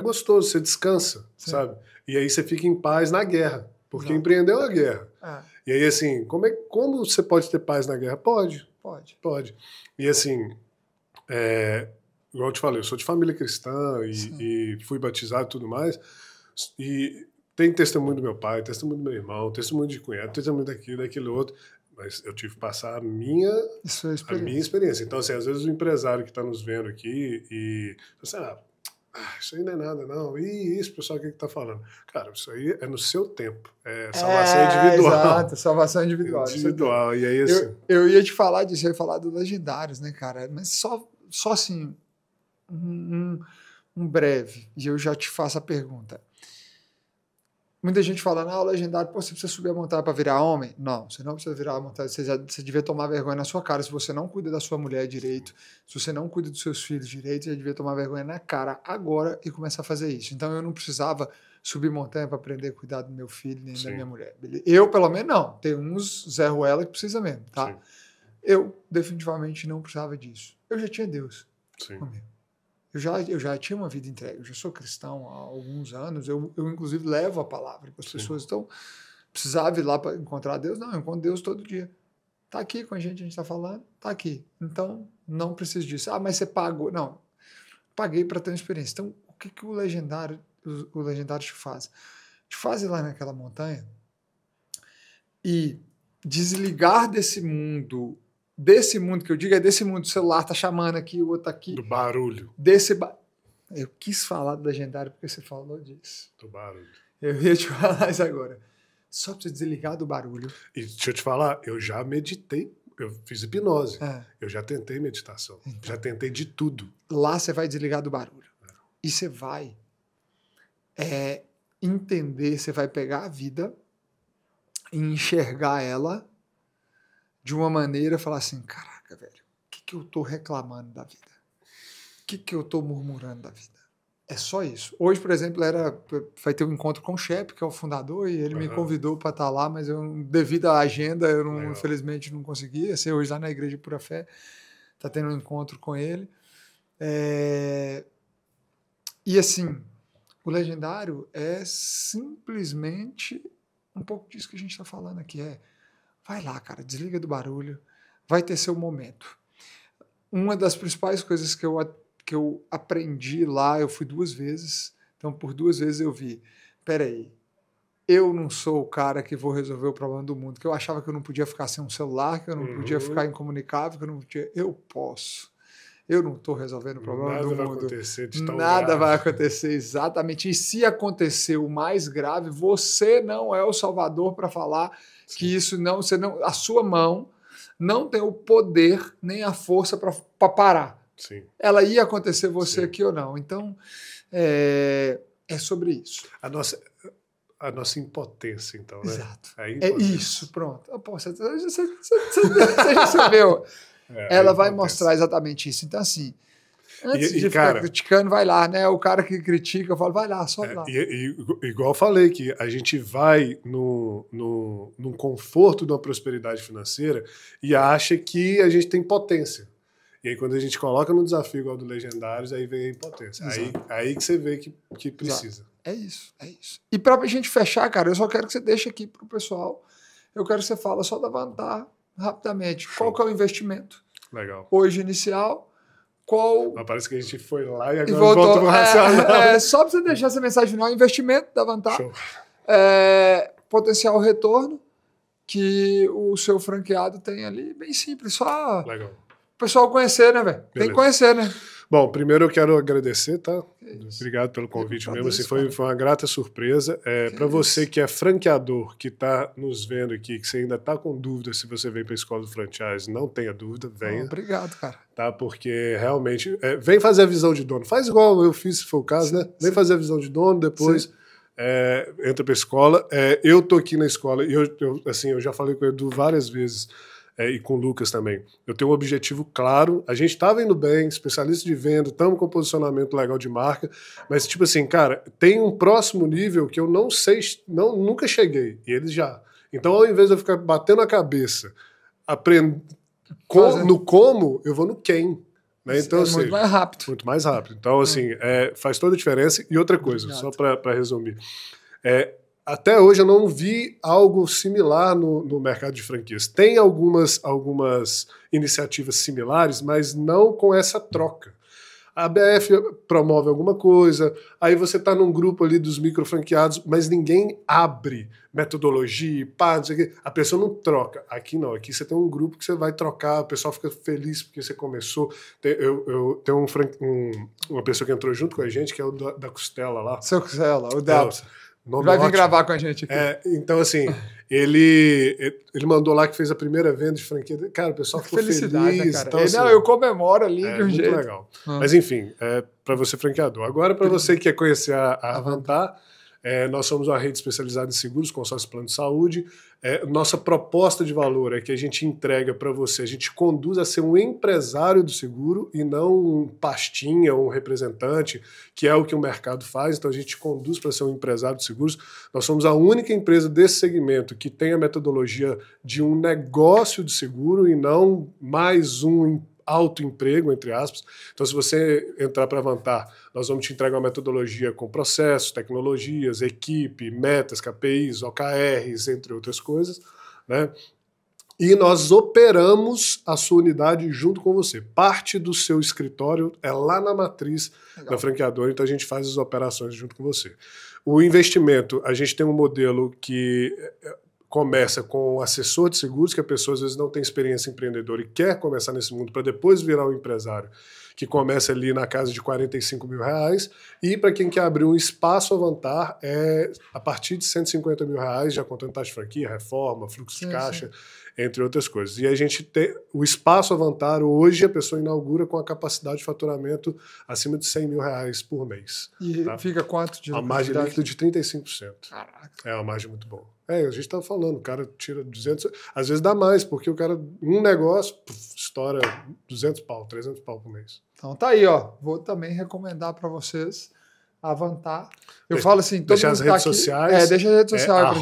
gostoso, você descansa, sabe? E aí você fica em paz na guerra, porque empreender é uma guerra. E aí, assim, como você pode ter paz na guerra? Pode. E assim, igual eu te falei, eu sou de família cristã e fui batizado e tudo mais, e tem testemunho do meu pai, testemunho do meu irmão, testemunho de cunhado, testemunho daquele outro, mas eu tive que passar a minha experiência. Então, assim, às vezes o empresário que está nos vendo aqui e assim, isso aí não é nada, não. E isso, pessoal, o que está falando? Cara, isso aí é no seu tempo. É salvação individual. Exato, salvação individual. E aí, assim... eu ia te falar disso, eu ia falar do Legendários, né, cara? Mas só assim, um breve, e eu já te faço a pergunta. Muita gente falando, o Legendário, você precisa subir a montanha para virar homem? Não, você não precisa virar a montanha, você devia tomar vergonha na sua cara se você não cuida da sua mulher direito, se você não cuida dos seus filhos direito, você devia tomar vergonha na cara agora e começar a fazer isso. Então eu não precisava subir montanha para aprender a cuidar do meu filho nem da minha mulher. Eu, pelo menos, não. Tem uns Zé Ruela que precisa mesmo, tá? Sim. Eu definitivamente não precisava disso. Eu já tinha Deus comigo. Eu já tinha uma vida entregue, eu já sou cristão há alguns anos, eu inclusive levo a palavra para as pessoas. Então, precisava ir lá para encontrar Deus? Não, eu encontro Deus todo dia. Está aqui com a gente está falando, está aqui. Então, não preciso disso. Mas você pagou. Não, paguei para ter uma experiência. Então, o que o Legendário te faz? Te faz ir lá naquela montanha e desligar desse mundo que eu digo é desse mundo, o celular tá chamando aqui, o outro tá aqui. Do barulho. Eu quis falar do Legendário porque você falou disso. Do barulho. Eu ia te falar isso agora. Só pra você desligar do barulho. E deixa eu te falar, eu já meditei, eu fiz hipnose, eu já tentei meditação, já tentei de tudo. Lá você vai desligar do barulho. E você vai entender, você vai pegar a vida e enxergar ela de uma maneira, falar assim, caraca, velho, o que eu tô reclamando da vida? O que eu tô murmurando da vida? É só isso. Hoje, por exemplo, vai ter um encontro com o Shep, que é o fundador, e ele me convidou para estar lá, mas devido à agenda, eu não, infelizmente não consegui. Ia ser hoje lá na Igreja Pura Fé, está tendo um encontro com ele. E assim, o Legendário é simplesmente um pouco disso que a gente está falando aqui. Vai lá, cara, desliga do barulho, vai ter seu momento. Uma das principais coisas que eu aprendi lá, eu fui 2 vezes, então por 2 vezes eu vi, peraí, eu não sou o cara que vou resolver o problema do mundo, que eu achava que eu não podia ficar sem um celular, que eu não podia ficar incomunicável, que eu não podia... Eu posso. Eu não estou resolvendo o problema do mundo. Nada vai acontecer de tão Nada grave. vai acontecer, exatamente. E se acontecer o mais grave, você não é o salvador para falar que isso não... A sua mão não tem o poder nem a força para parar. Sim. Ela ia acontecer você aqui ou não. Então, é sobre isso. A nossa impotência, então, né? Exato. É isso, pronto. Você viu? Ela vai mostrar exatamente isso. Então, assim, antes de ficar criticando, vai lá, né? O cara que critica, eu falo, vai lá, sobe lá. Igual eu falei, que a gente vai num conforto de uma prosperidade financeira e acha que a gente tem potência. E aí, quando a gente coloca no desafio igual do Legendários, aí vem a impotência. Aí que você vê que precisa. Exato. É isso. E pra gente fechar, cara, eu só quero que você deixe aqui pro pessoal, eu quero que você fale só da Avantar rapidamente. Qual que é o investimento? Legal. Hoje inicial, qual... Mas parece que a gente foi lá e agora volta no racional. Só para você deixar essa mensagem final, investimento da Avantar. Show. Potencial retorno que o seu franqueado tem ali, bem simples, só Legal. O pessoal conhecer, né, velho? Tem que conhecer, né? Bom, primeiro eu quero agradecer, tá? Obrigado pelo convite mesmo. Assim, foi uma grata surpresa. Para você que é franqueador, que está nos vendo aqui, que você ainda está com dúvida se você vem para a Escola do Franchise, não tenha dúvida, venha. Obrigado, cara. Tá? Porque realmente, vem fazer a visão de dono. Faz igual eu fiz, se for o caso, né? Vem fazer a visão de dono, depois entra para a escola. Eu tô aqui na escola e eu já falei com o Edu várias vezes, e com o Lucas também. Eu tenho um objetivo claro, a gente estava indo bem, especialista de venda, estamos com posicionamento legal de marca, mas tipo assim, cara, tem um próximo nível que eu não sei, nunca cheguei, e eles já. Então, ao invés de eu ficar batendo a cabeça, no como, eu vou no quem. Né? Então, assim, muito mais rápido. Muito mais rápido. Então, assim, faz toda a diferença. E outra coisa, só para resumir, até hoje eu não vi algo similar no mercado de franquias. Tem algumas iniciativas similares, mas não com essa troca. A BF promove alguma coisa, aí você está num grupo ali dos microfranqueados, mas ninguém abre metodologia, não sei o quê. A pessoa não troca. Aqui não, aqui você tem um grupo que você vai trocar, o pessoal fica feliz porque você começou. Eu tenho uma pessoa que entrou junto com a gente, que é o da Costela lá. Seu Costela, o Dabs. Vai vir ótimo. Gravar com a gente aqui. Então, assim, ele mandou lá que fez a primeira venda de franquia. Cara, o pessoal ficou feliz. Né, cara? Então, assim, eu comemoro ali de um jeito. Muito legal. Mas, enfim, para você franqueador. Agora, para você que quer conhecer a Avantar, nós somos uma rede especializada em seguros, consórcio plano de saúde. Nossa proposta de valor é que a gente entrega para você, a gente conduz a ser um empresário do seguro e não um pastinha ou um representante, que é o que o mercado faz. Então a gente conduz para ser um empresário de seguros. Nós somos a única empresa desse segmento que tem a metodologia de um negócio de seguro e não mais um autoemprego, entre aspas. Então, se você entrar para Avantar, nós vamos te entregar uma metodologia com processos, tecnologias, equipe, metas, KPIs, OKRs, entre outras coisas, né? E nós operamos a sua unidade junto com você. Parte do seu escritório é lá na matriz da franqueadora, então a gente faz as operações junto com você. O investimento, a gente tem um modelo que começa com um assessor de seguros, que a pessoa às vezes não tem experiência empreendedora e quer começar nesse mundo para depois virar um empresário, que começa ali na casa de R$45 mil. E para quem quer abrir um espaço Avantar, a partir de R$150 mil, já contando taxa de franquia, reforma, fluxo de caixa, entre outras coisas. E a gente tem o espaço Avantar, hoje a pessoa inaugura com a capacidade de faturamento acima de R$100 mil por mês. E fica quanto de a margem líquida de 35%. Caraca. É uma margem muito boa. A gente estava falando, o cara tira 200, às vezes dá mais, porque o cara, um negócio, estoura 200 pau, 300 pau por mês. Então tá aí, ó. Vou também recomendar para vocês Avantar. Eu falo assim, todo deixa mundo as tá redes aqui. sociais. Deixa as redes sociais.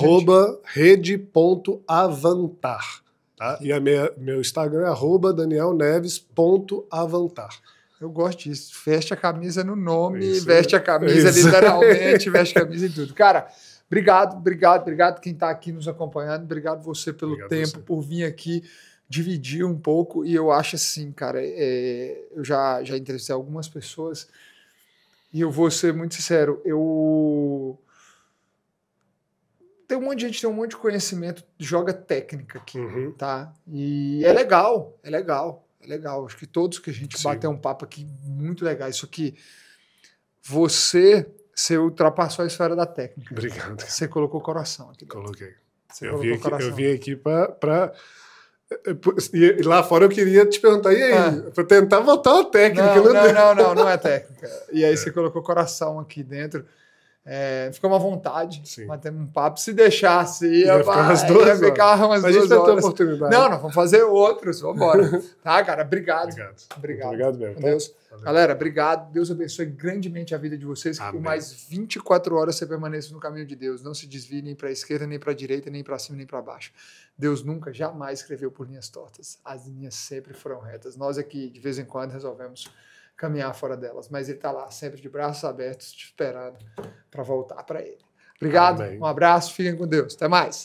@rede.avantar. Tá? E meu Instagram é @danielneves.avantar. Eu gosto disso. Veste a camisa no nome, Isso, veste a camisa literalmente, veste a camisa em tudo. Cara, obrigado quem está aqui nos acompanhando. Obrigado você pelo tempo, por vir aqui dividir um pouco. E eu acho assim, cara, eu já entrevistei algumas pessoas e eu vou ser muito sincero, tem um monte de gente, tem um monte de conhecimento, joga técnica aqui, tá? E é legal. Acho que todos que a gente bateu um papo aqui, muito legal. Isso aqui, você ultrapassou a esfera da técnica. Obrigado. Você colocou o coração aqui. Coloquei. Eu vim aqui para... E lá fora eu queria te perguntar, e aí? Para tentar voltar uma técnica. Não é técnica. E aí você colocou o coração aqui dentro. Ficamos à vontade, batemos um papo. Se deixasse, ia ficar umas 2 horas. Mas a gente vai ter oportunidade. Não, vamos fazer outros. Vamos embora. Tá, cara? Obrigado mesmo. Com Deus. Valeu. Galera, obrigado. Deus abençoe grandemente a vida de vocês. Que por mais 24 horas você permaneça no caminho de Deus. Não se desvie nem para a esquerda, nem para a direita, nem para cima, nem para baixo. Deus nunca, jamais escreveu por linhas tortas. As linhas sempre foram retas. Nós aqui, de vez em quando, resolvemos caminhar fora delas, mas ele está lá sempre de braços abertos te esperando para voltar para ele. Obrigado, um abraço, fiquem com Deus, até mais.